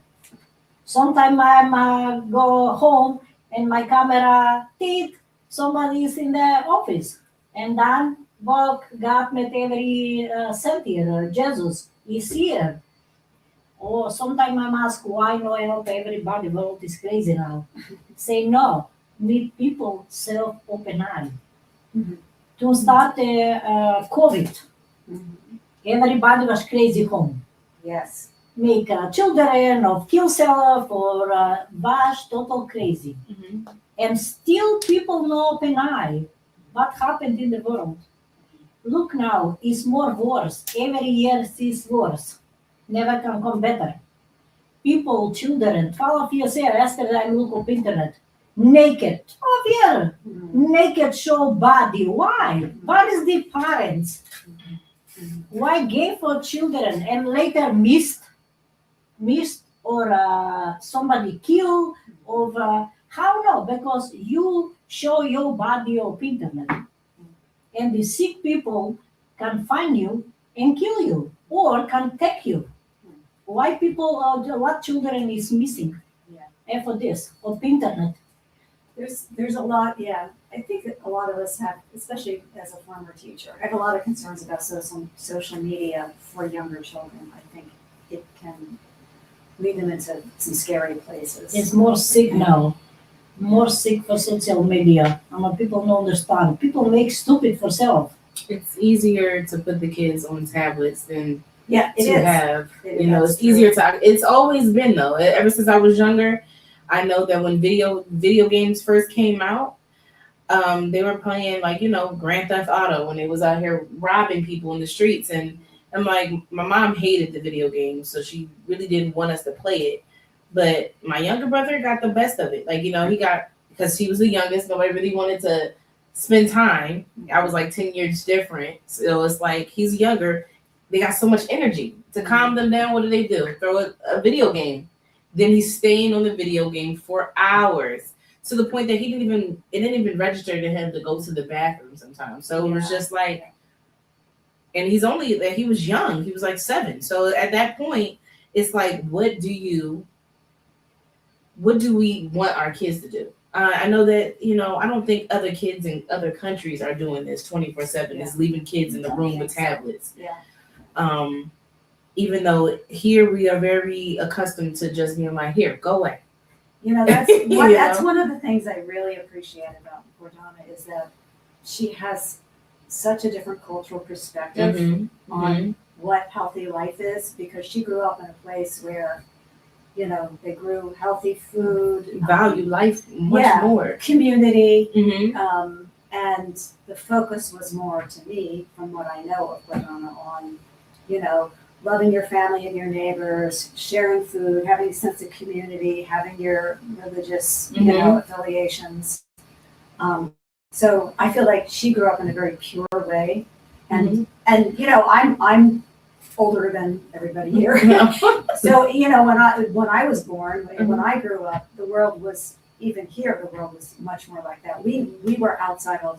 Speaker 1: Sometimes I'm go home and my camera teeth. Somebody is in the office, and then walk. God met every center. Jesus is here. Or sometimes I'm asked why no help everybody. World is crazy now. Say no. Need people self open eye. To start COVID. Everybody was crazy home.
Speaker 3: Yes.
Speaker 1: Make children or kill self or bash total crazy. And still people no open eye. What happened in the world? Look now, it's more worse. Every year it's worse. Never can come better. People, children, 12 years old, yesterday I look up internet. Naked. 12 years. Naked show body. Why? What is the parents? Why gay for children and later missed or somebody killed or how no? Because you show your body of internet, and the sick people can find you and kill you or can take you. Why people? What children is missing?
Speaker 3: Yeah.
Speaker 1: And for this of internet.
Speaker 3: There's a lot, yeah. I think that a lot of us have, especially as a former teacher, I have a lot of concerns about social media for younger children. I think it can lead them into some scary places.
Speaker 1: It's more sick now. More sick for social media. People don't understand. People make stupid for self.
Speaker 2: It's easier to put the kids on tablets than
Speaker 3: Yeah, it
Speaker 2: to
Speaker 3: is.
Speaker 2: have.
Speaker 3: It
Speaker 2: You know,
Speaker 3: is
Speaker 2: it's easier to. It's always been though. Ever since I was younger, I know that when video games first came out, they were playing like Grand Theft Auto when they was out here robbing people in the streets, and I'm like, my mom hated the video games, so she really didn't want us to play it. But my younger brother got the best of it. Like, he got, because he was the youngest, nobody really wanted to spend time. I was like 10 years different. So it's like, he's younger. They got so much energy. To calm them down, what do? Throw a video game. Then he's staying on the video game for hours, to the point that it didn't even register to him to go to the bathroom sometimes. So it was just like, and he was young. He was like 7. So at that point, it's like, what do we want our kids to do? I know that, I don't think other kids in other countries are doing this 24/7. Is leaving kids in the room with tablets.
Speaker 3: Yeah.
Speaker 2: Even though here we are very accustomed to just being like, here, go away.
Speaker 3: That's one of the things I really appreciate about Gordana is that she has such a different cultural perspective on what healthy life is, because she grew up in a place where, they grew healthy food,
Speaker 2: value life much more,
Speaker 3: community, and the focus was more, to me, from what I know of Gordana, on, loving your family and your neighbors, sharing food, having a sense of community, having your religious, affiliations. So I feel like she grew up in a very pure way, and I'm older than everybody here. So when I was born, when I grew up, the world was, even here, the world was much more like that. We were outside all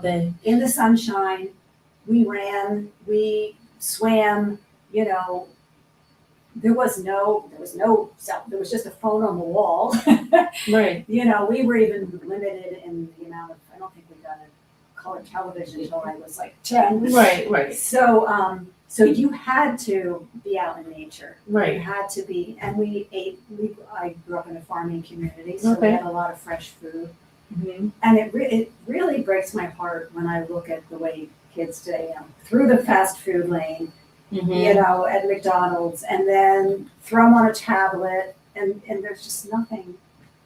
Speaker 3: day in the sunshine. We ran, we swam. There was just a phone on the wall.
Speaker 2: Right.
Speaker 3: We were even limited in the amount of, I don't think we got a color television until I was like 10.
Speaker 2: Right.
Speaker 3: So you had to be out in nature.
Speaker 2: Right.
Speaker 3: You had to be, and I grew up in a farming community, so we had a lot of fresh food. And it really breaks my heart when I look at the way kids today, through the fast food lane, at McDonald's, and then throw them on a tablet, and there's just nothing.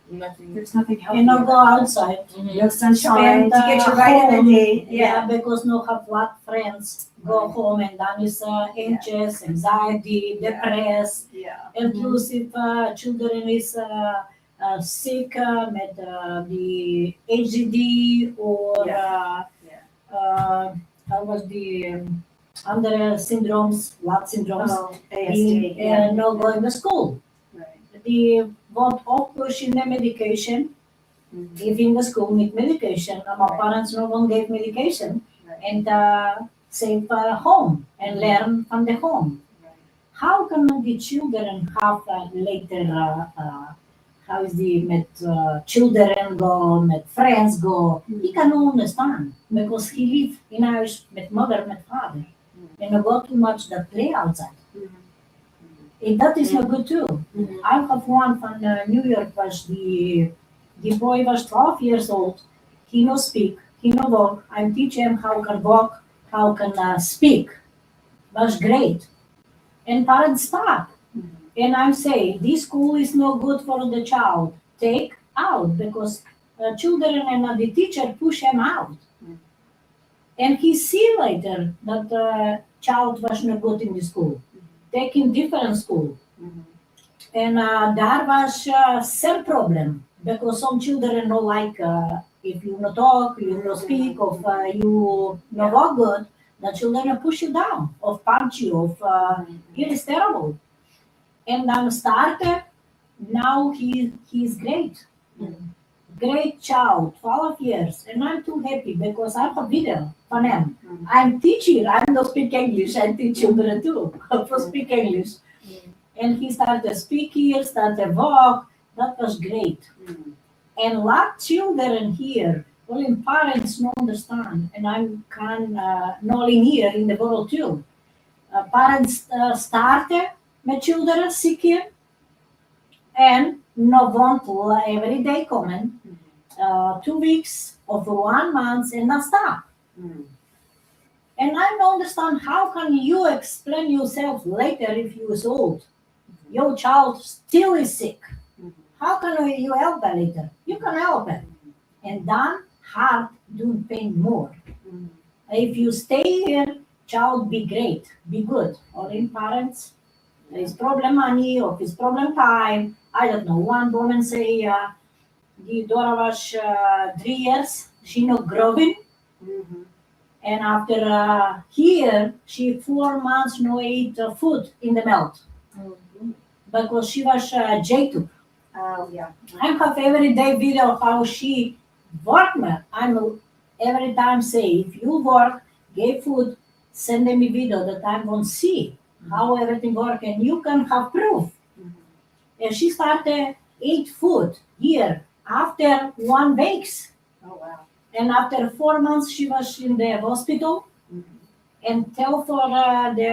Speaker 3: There's nothing healthy.
Speaker 1: Go outside.
Speaker 3: No sunshine to get your vitamin D.
Speaker 1: Yeah, because no have lot friends. Go home and then is anxious, anxiety, depressed.
Speaker 3: Yeah.
Speaker 1: And plus if children is sick with the ADD or how was the other syndromes, lot syndromes,
Speaker 3: ASD,
Speaker 1: no going to school.
Speaker 3: Right.
Speaker 1: They want all push in the medication, giving the school need medication. My parents no one gave medication, and save home and learn from the home.
Speaker 3: Right.
Speaker 1: How can the children have later? How is the children go, with friends go? He cannot understand because he live in house with mother, with father, and go too much that play outside. And that is not good too. I have one from New York. Was the boy was 12 years old. He no speak. He no walk. I teach him how can walk, how can speak. Was great. And parents stop. And I'm saying this school is no good for the child. Take out because children and the teacher push him out. And he see later that the child was not good in the school. Take in different school. And there was some problem because some children don't like if you no talk, you no speak, or you no walk good, the children push you down, or punch you, it is terrible. And then started, now he's great. Great child, 12 years. And I'm too happy because I have a video for him. I'm teaching, I don't speak English, I teach children too, how to speak English. And he started speaking, started walk, that was great. And lot children here, only parents don't understand, and I can not in here in the world too. Parents started my children sick here, and no want to every day coming, 2 weeks or for 1 month and not stop. And I don't understand how can you explain yourself later if you is old. Your child still is sick. How can you help it later? You can help it. And then heart do pain more. If you stay here, child be great, be good. Or in parents, there is problem money or is problem time, I don't know, one woman say, the daughter was 3 years, she not growing.
Speaker 3: Mhm.
Speaker 1: And after here, she 4 months no eat food in the mouth because she was J2.
Speaker 3: Oh, yeah.
Speaker 1: I have every day video how she work. I'm every time say if you work, get food, send me video that I won't see how everything work and you can have proof.
Speaker 3: Mhm.
Speaker 1: And she started eat food here after 1 week.
Speaker 3: Oh, wow.
Speaker 1: And after 4 months she was in the hospital
Speaker 3: Mhm.
Speaker 1: and tell for the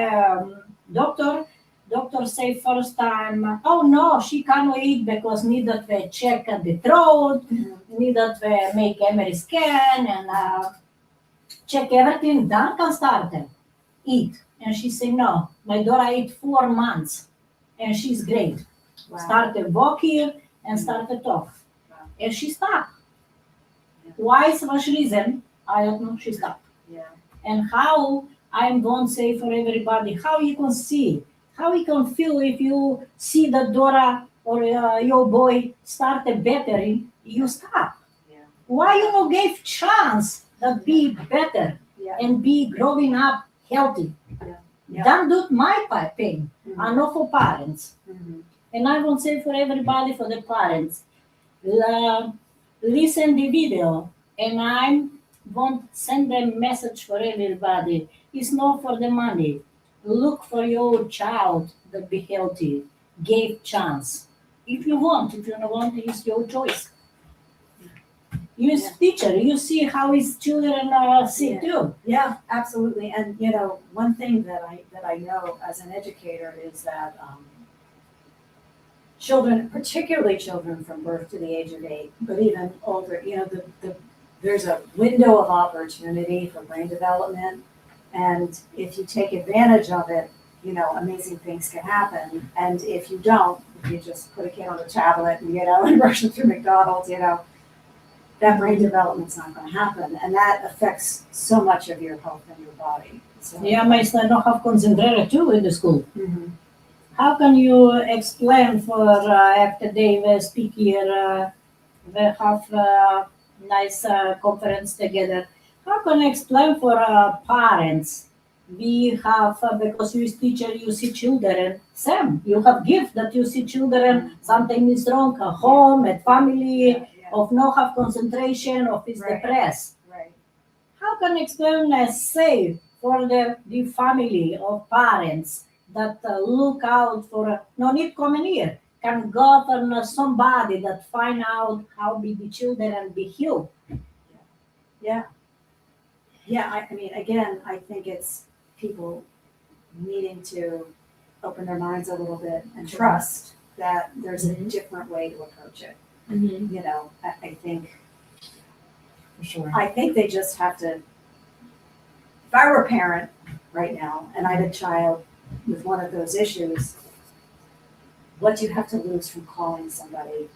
Speaker 1: doctor. Doctor say first time, oh no, she cannot eat because needed to check the throat, needed to make MRI scan and check everything. Then can start eat. And she say no, my daughter ate 4 months and she's great.
Speaker 3: Wow.
Speaker 1: Started walk here and started talk.
Speaker 3: Wow.
Speaker 1: And she stopped.
Speaker 3: Yeah.
Speaker 1: Why so much reason? I don't know. She stopped.
Speaker 3: Yeah.
Speaker 1: And how I'm going to say for everybody, how you can see, how you can feel if you see the daughter or your boy started bettering, you stop.
Speaker 3: Yeah.
Speaker 1: Why you not give chance that be better
Speaker 3: Yeah.
Speaker 1: and be growing up healthy?
Speaker 3: Yeah.
Speaker 1: Don't do my pain.
Speaker 3: Mhm.
Speaker 1: I know for parents.
Speaker 3: Mhm.
Speaker 1: And I will say for everybody, for the parents, listen the video, and I won't send a message for everybody. It's not for the money. Look for your child that be healthy. Give chance. If you want, if you don't want, it's your choice. You as
Speaker 3: Yeah.
Speaker 1: teacher, you see how his children see
Speaker 3: Yeah.
Speaker 1: too.
Speaker 3: Yeah, absolutely. And one thing that I know as an educator is that children, particularly children from birth to the age of 8, but even older, there's a window of opportunity for brain development, and if you take advantage of it, amazing things can happen. And if you don't, if you just put a kid on a tablet and and rush them through McDonald's, that brain development's not going to happen, and that affects so much of your health and your body. So,
Speaker 1: Yeah, my son don't have concentrated too in the school.
Speaker 3: Mhm.
Speaker 1: How can you explain for after they speak here, we have nice conference together. How can I explain for parents? We have because you is teacher, you see children. Sam, you have gift that you see children. Something is wrong at home, at family,
Speaker 3: Yeah, yeah.
Speaker 1: of no have concentration, of is
Speaker 3: Right.
Speaker 1: depressed.
Speaker 3: Right.
Speaker 1: How can I explain say for the family of parents that look out for no need coming here can go to somebody that find out how be the children and be healed.
Speaker 3: Yeah. Yeah, I mean, again, I think it's people needing to open their minds a little bit and trust that there's a different way to approach it.
Speaker 2: Mm-hmm.
Speaker 3: I think
Speaker 2: For sure.
Speaker 3: I think they just have to. If I were a parent right now and I had a child with one of those issues, what do you have to lose from calling somebody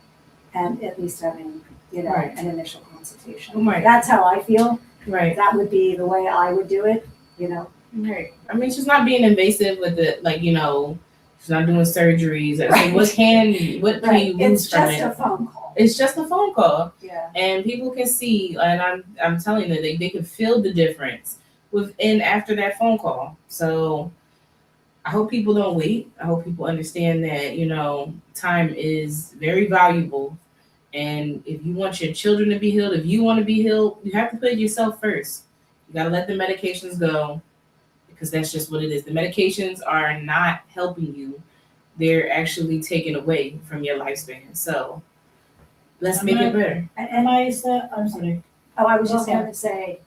Speaker 3: and at least having,
Speaker 2: Right.
Speaker 3: an initial consultation?
Speaker 2: Right.
Speaker 3: That's how I feel.
Speaker 2: Right.
Speaker 3: That would be the way I would do it,
Speaker 2: Right. I mean, she's not being invasive with it, she's not doing surgeries. So
Speaker 3: Right.
Speaker 2: what can you
Speaker 3: Right.
Speaker 2: lose
Speaker 3: It's
Speaker 2: from
Speaker 3: just
Speaker 2: it?
Speaker 3: a phone call.
Speaker 2: It's just a phone call,
Speaker 3: Yeah.
Speaker 2: and people can see, and I'm telling you, they can feel the difference within after that phone call. So I hope people don't wait. I hope people understand that time is very valuable, and if you want your children to be healed, if you want to be healed, you have to put yourself first. You got to let the medications go, because that's just what it is. The medications are not helping you. They're actually taking away from your lifespan. So let's make it better.
Speaker 3: And
Speaker 1: I'm sorry.
Speaker 3: I was just
Speaker 1: Okay.
Speaker 3: going to say,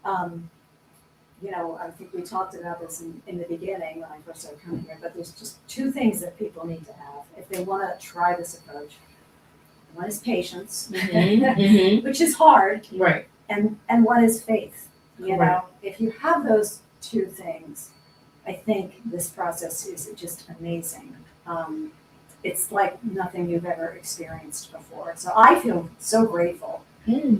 Speaker 3: I think we talked about this in the beginning when I first started coming here, but there's just 2 things that people need to have if they want to try this approach. One is patience,
Speaker 2: Mm-hmm.
Speaker 3: which is hard,
Speaker 2: Right.
Speaker 3: and one is faith.
Speaker 2: Correct.
Speaker 3: If you have those 2 things, I think this process is just amazing. It's like nothing you've ever experienced before. So I feel so grateful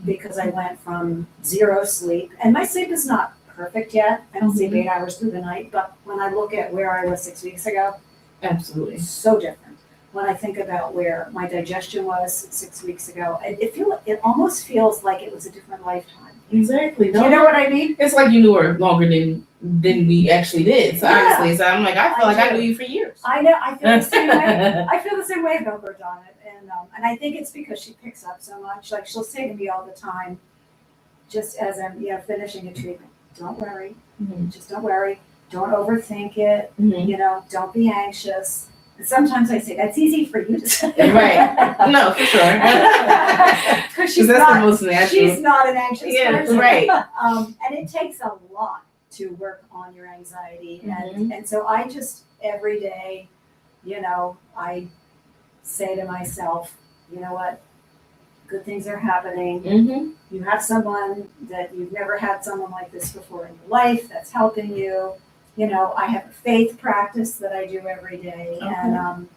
Speaker 3: because I went from 0 sleep, and my sleep is not perfect yet. I don't sleep 8 hours through the night, but when I look at where I was 6 weeks ago,
Speaker 2: Absolutely.
Speaker 3: it's so different. when I think about where my digestion was 6 weeks ago, it almost feels like it was a different lifetime.
Speaker 2: Exactly.
Speaker 3: Do you know what I mean?
Speaker 2: It's like you knew her longer than we actually did. So
Speaker 3: Yeah.
Speaker 2: honestly, so I'm like, I feel like I
Speaker 3: do.
Speaker 2: knew you for years.
Speaker 3: I know. I feel the same way. I feel the same way about Gordana, and I think it's because she picks up so much. Like she'll say to me all the time, just as I'm finishing a treatment, don't worry, just don't worry, don't overthink it.
Speaker 2: Mm-hmm.
Speaker 3: Don't be anxious. And sometimes I say that's easy for you to say.
Speaker 2: Right. No, for sure.
Speaker 3: Because she's
Speaker 2: that's
Speaker 3: not.
Speaker 2: the most natural.
Speaker 3: She's not an anxious person.
Speaker 2: Right.
Speaker 3: And it takes a lot to work on your anxiety, and so I just every day, I say to myself, you know what, good things are happening.
Speaker 2: Mm-hmm.
Speaker 3: You have someone that you've never had someone like this before in your life that's helping you. I have a faith practice that I do every day, and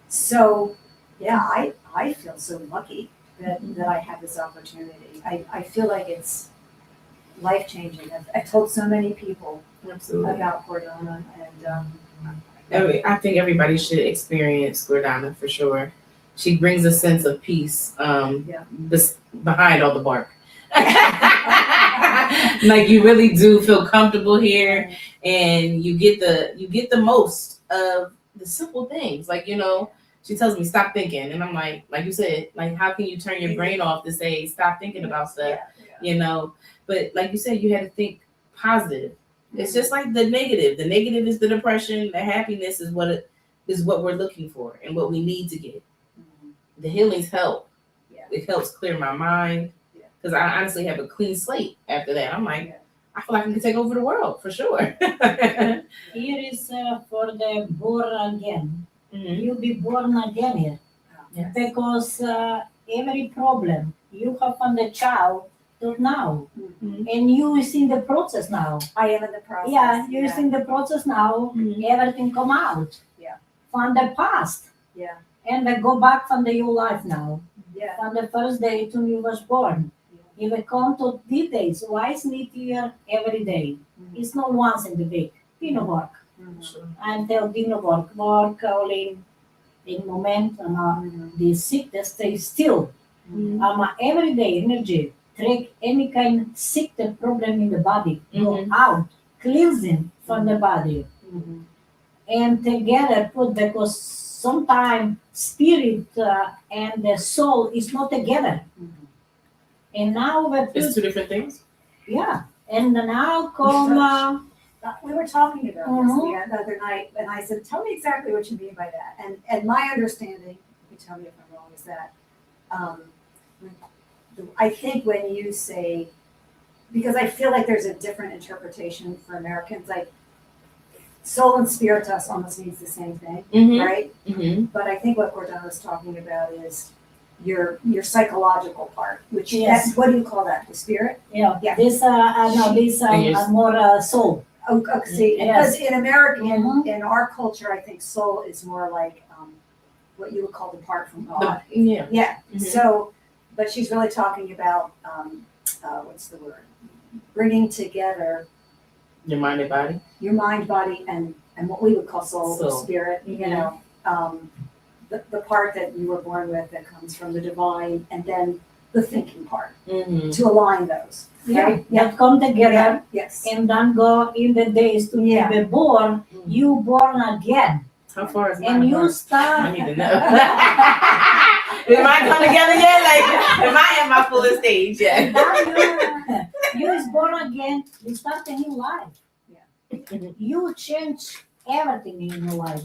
Speaker 3: so yeah, I feel so lucky that I have this opportunity. I feel like it's life changing. I've told so many people about Gordana, and
Speaker 2: I think everybody should experience Gordana for sure. She brings a sense of peace behind all the bark. Like you really do feel comfortable here, and you get the most of the simple things. Like she tells me stop thinking, and I'm like you said, like how can you turn your brain off to say stop thinking about stuff? But like you said, you had to think positive. It's just like the negative. The negative is the depression. The happiness is what we're looking for and what we need to get. The healings help. It helps clear my mind because I honestly have a clean slate after that. I'm like, I feel like I can take over the world for sure.
Speaker 1: Here is for the born again.
Speaker 2: Mm-hmm.
Speaker 1: You be born again here.
Speaker 2: Yes.
Speaker 1: Because every problem you have from the child till now, and you is in the process now.
Speaker 3: I am in the process.
Speaker 1: Yeah, you is in the process now. Everything come out. From the past.
Speaker 3: Yeah.
Speaker 1: And we go back from the your life now.
Speaker 3: Yeah.
Speaker 1: From the first day to you was born. You will come to details. Why is it here every day? It's not once in the week. Dino work. Until dino work only in moment the sickness stays still. Every day energy take any kind sick the problem in the body, go out, cleansing from the body. And together put because sometimes spirit and the soul is not together. And now we put,
Speaker 2: it's two different things.
Speaker 1: Yeah. And now come
Speaker 3: we were talking about this the other night, and I said, tell me exactly what you mean by that. And my understanding, you tell me if I'm wrong, is that I think when you say, because I feel like there's a different interpretation for Americans, like soul and spirit to us almost means the same thing, right? But I think what Gordana was talking about is your psychological part, which that's, what do you call that? The spirit?
Speaker 1: Yeah. This these more soul.
Speaker 3: Okay, because in America, in our culture, I think soul is more like what you would call the part from God. So, but she's really talking about what's the word? Bringing together
Speaker 2: your mind and body.
Speaker 3: Your mind, body, and what we would call soul. Or spirit. The part that you were born with that comes from the divine, and then the thinking part to align those. Right?
Speaker 1: That come together.
Speaker 3: Yes.
Speaker 1: And then go in the days to be born. You born again.
Speaker 2: How far is
Speaker 1: and you start.
Speaker 2: I need to know. Am I come together yet? Like, am I at my fullest stage yet?
Speaker 1: You is born again. You start a new life. You change everything in your life.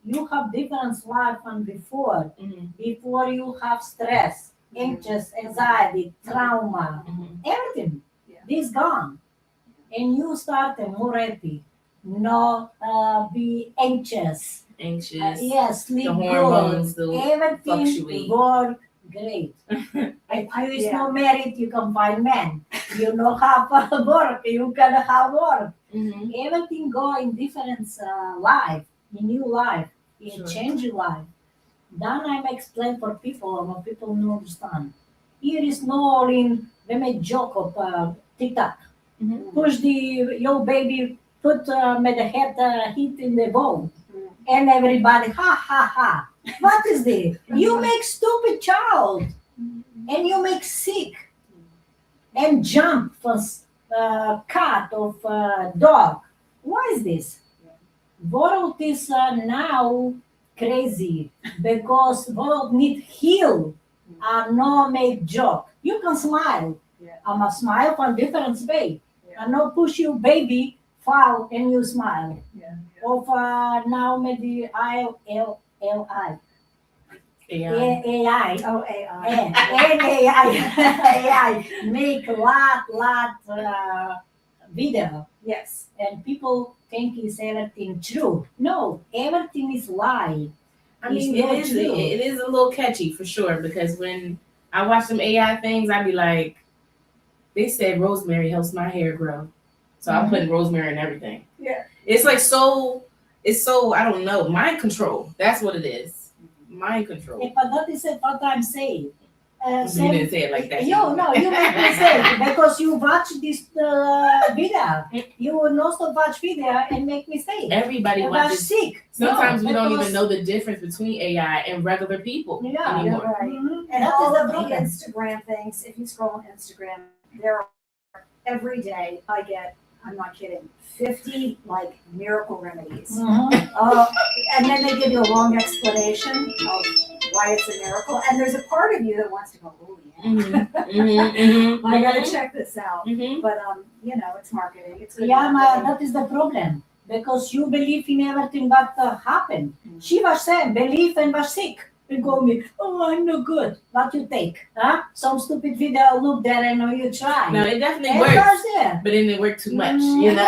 Speaker 1: You have different life than before. Before you have stress, anxious, anxiety, trauma, everything. This gone. And you start more happy. Not be anxious. Yes, sleep
Speaker 2: the hormones,
Speaker 1: good. Everything work great. If you is not married, you can find men. You know how to work. You can have work. Everything go in different life, in new life, in change life. Then I'm explain for people when people don't understand. Here is no in we make joke of TikTok. Push your baby, put with the head hit in the bone. and everybody, ha ha ha. What is this? You make stupid child, and you make sick, and jump for cat or dog. Why is this? World is now crazy because world need heal, no make joke. You can smile.
Speaker 3: Yeah.
Speaker 1: I'm a smile for different way.
Speaker 3: Yeah.
Speaker 1: I no push you baby fall and you smile.
Speaker 3: Yeah.
Speaker 1: Of now maybe ILLI.
Speaker 2: Yeah.
Speaker 1: AI.
Speaker 3: Oh, AI.
Speaker 1: And AI make lot video.
Speaker 3: Yes.
Speaker 1: And people think is everything true. No, everything is lie.
Speaker 2: I mean,
Speaker 1: It's
Speaker 2: it
Speaker 1: not
Speaker 2: is.
Speaker 1: true.
Speaker 2: It is a little catchy for sure because when I watch some AI things, I be like, they said rosemary helps my hair grow, so I'm putting rosemary in everything.
Speaker 3: Yeah.
Speaker 2: It's like so. It's so I don't know mind control. That's what it is. Mind control.
Speaker 1: But that is what I'm saying.
Speaker 2: You didn't say it like that.
Speaker 1: You make mistake because you watch this video. You will not watch video and make mistake.
Speaker 2: Everybody
Speaker 1: You are
Speaker 2: watches.
Speaker 1: sick.
Speaker 2: Sometimes
Speaker 1: No,
Speaker 2: we don't
Speaker 1: because-
Speaker 2: even know the difference between AI and regular people
Speaker 1: Yeah,
Speaker 2: anymore.
Speaker 3: You're right.
Speaker 1: Mhm.
Speaker 3: And
Speaker 1: That
Speaker 3: all
Speaker 1: is
Speaker 3: of
Speaker 1: the
Speaker 3: the
Speaker 1: problem.
Speaker 3: Instagram things, if you scroll on Instagram, there are every day I get, I'm not kidding, 50 like miracle remedies.
Speaker 1: Mhm.
Speaker 3: And then they give you a long explanation of why it's a miracle. And there's a part of you that wants to go, oh yeah, I gotta check this out. But you know, it's marketing. It's good
Speaker 1: Yeah,
Speaker 3: marketing.
Speaker 1: that is the problem because you believe in everything that happened. She was saying believe and was sick. You go me, oh, I'm no good. What you take? Huh? Some stupid video, look there and you try.
Speaker 2: No, it definitely
Speaker 1: and
Speaker 2: works,
Speaker 1: was there.
Speaker 2: but it didn't work too much.
Speaker 1: Mm,
Speaker 2: You know.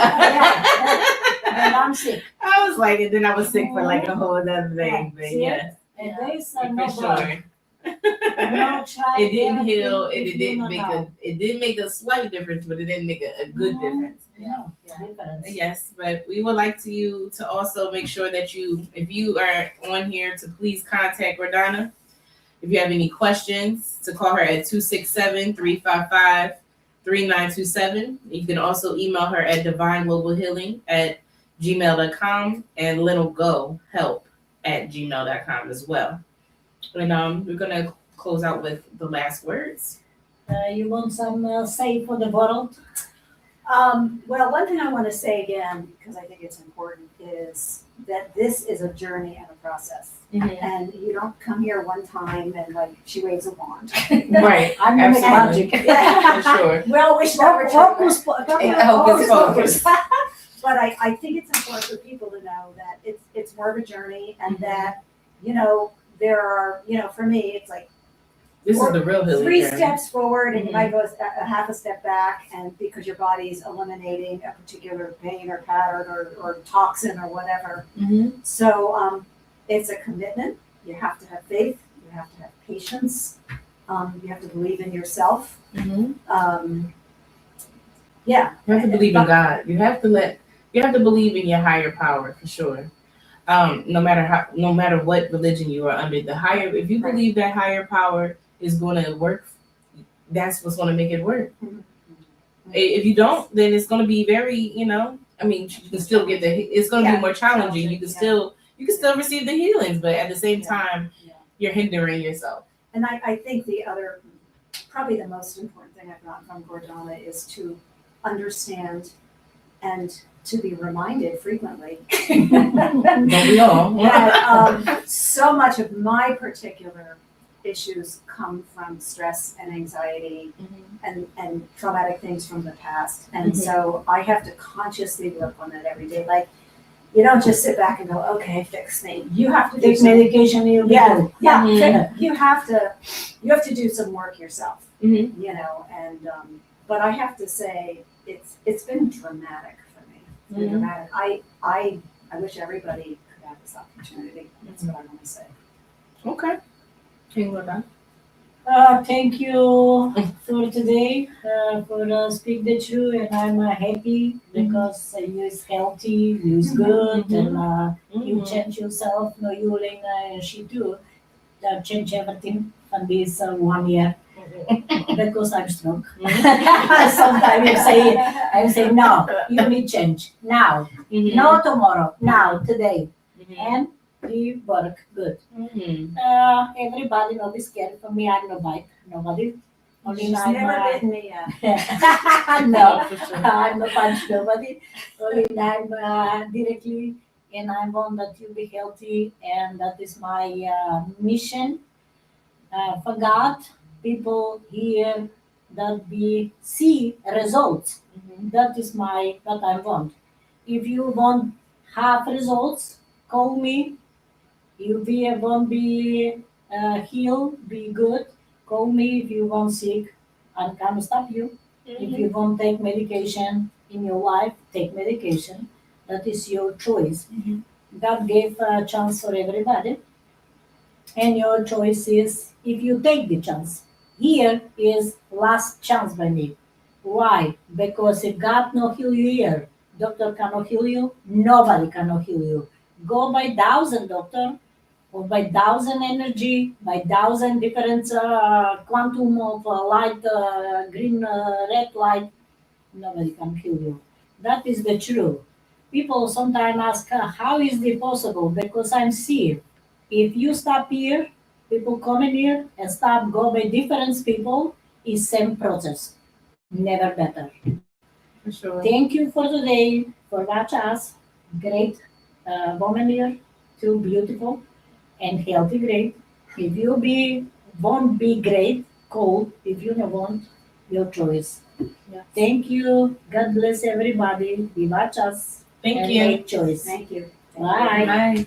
Speaker 1: And I'm sick.
Speaker 2: I was like, and then I was sick for like a whole other thing. But
Speaker 1: See?
Speaker 2: yes,
Speaker 1: And
Speaker 3: Yeah,
Speaker 1: there is
Speaker 2: for
Speaker 1: no
Speaker 2: sure.
Speaker 1: good. No try
Speaker 2: It didn't
Speaker 1: everything
Speaker 2: heal.
Speaker 1: if
Speaker 2: It
Speaker 1: you
Speaker 2: didn't
Speaker 1: know
Speaker 2: make
Speaker 1: how.
Speaker 2: it did make a slight difference, but it didn't make a good
Speaker 1: Mhm.
Speaker 2: difference.
Speaker 1: No,
Speaker 3: Yeah.
Speaker 1: difference.
Speaker 2: Yes, but we would like you to also make sure that if you are on here, to please contact Gordana. If you have any questions, to call her at 267-355-3927. You can also email her at divineglobalhealing@gmail.com and lenilgohelp@gmail.com as well. And we're gonna close out with the last words.
Speaker 1: You want some say for the world?
Speaker 3: Well, one thing I want to say again, because I think it's important, is that this is a journey and a process. And you don't come here one time and like she waves a wand.
Speaker 2: Right,
Speaker 1: I'm gonna make
Speaker 2: absolutely.
Speaker 1: magic.
Speaker 2: For sure.
Speaker 3: Well, we should never
Speaker 1: Hocus
Speaker 2: Hocus pocus.
Speaker 3: But I think it's important for people to know that it's more of a journey and that, you know, there are, you know, for me, it's like
Speaker 2: This is the real healing
Speaker 3: 3
Speaker 2: journey.
Speaker 3: steps forward and you might go a half a step back, and because your body's eliminating a particular pain or pattern or toxin or whatever. So it's a commitment. You have to have faith. You have to have patience. You have to believe in yourself. Yeah.
Speaker 2: You have to believe in God. You have to believe in your higher power for sure. No matter what religion you are under, if you believe that higher power is going to work, that's what's going to make it work. If you don't, then it's going to be very, you can still get it's going to be more challenging. You can still receive the healings, but at the same time, you're hindering yourself.
Speaker 3: And I think the other, probably the most important thing I've gotten from Gordana is to understand and to be reminded frequently
Speaker 2: Don't we all?
Speaker 3: that so much of my particular issues come from stress and anxiety and traumatic things from the past. And so I have to consciously work on that every day. Like, you don't just sit back and go, okay, fix me. You have to
Speaker 1: Take medication. You
Speaker 3: yeah,
Speaker 2: Mhm.
Speaker 3: you have to do some work yourself, you know, and but I have to say it's been dramatic for me. It's been dramatic. I wish everybody could have this opportunity. That's what I want to say.
Speaker 2: Okay.
Speaker 1: Thank you for today, for speak the truth, and I'm happy because you is healthy, you is good, and you change yourself, no healing, and she too, change everything from this 1 year because I'm strong. Sometimes I say no, you need change now, no tomorrow, now, today. and we work good. Everybody not be scared for me. I'm no bite. Nobody. Only
Speaker 3: She's
Speaker 1: I'm,
Speaker 3: never bitten me yet.
Speaker 1: no,
Speaker 2: For sure.
Speaker 1: I'm not punch nobody. Only I'm directly, and I want that you be healthy, and that is my mission for God. People here that we see results. That is my what I want. If you want have results, call me. If you want be healed, be good. Call me if you want sick. I can't stop you. If you want take medication in your life, take medication. That is your choice. God gave a chance for everybody, and your choice is if you take the chance. Here is last chance by me. Why? Because if God not heal you here, doctor cannot heal you, nobody cannot heal you. Go by thousand doctor, or by thousand energy, by thousand different quantum of light, green, red light, nobody can heal you. That is the truth. People sometimes ask, how is it possible? Because I'm seeing. If you stop here, people come in here and stop go by different people, is same process. Never better.
Speaker 2: For sure.
Speaker 1: Thank you for today, for watch us. Great woman here, too beautiful and healthy great. If you be won't be great, cold. If you don't want, your choice.
Speaker 2: Yeah.
Speaker 1: Thank you. God bless everybody. Be watch us
Speaker 2: Thank
Speaker 1: and
Speaker 2: you.
Speaker 1: make choice.
Speaker 3: Thank you.
Speaker 1: Bye.
Speaker 2: Bye.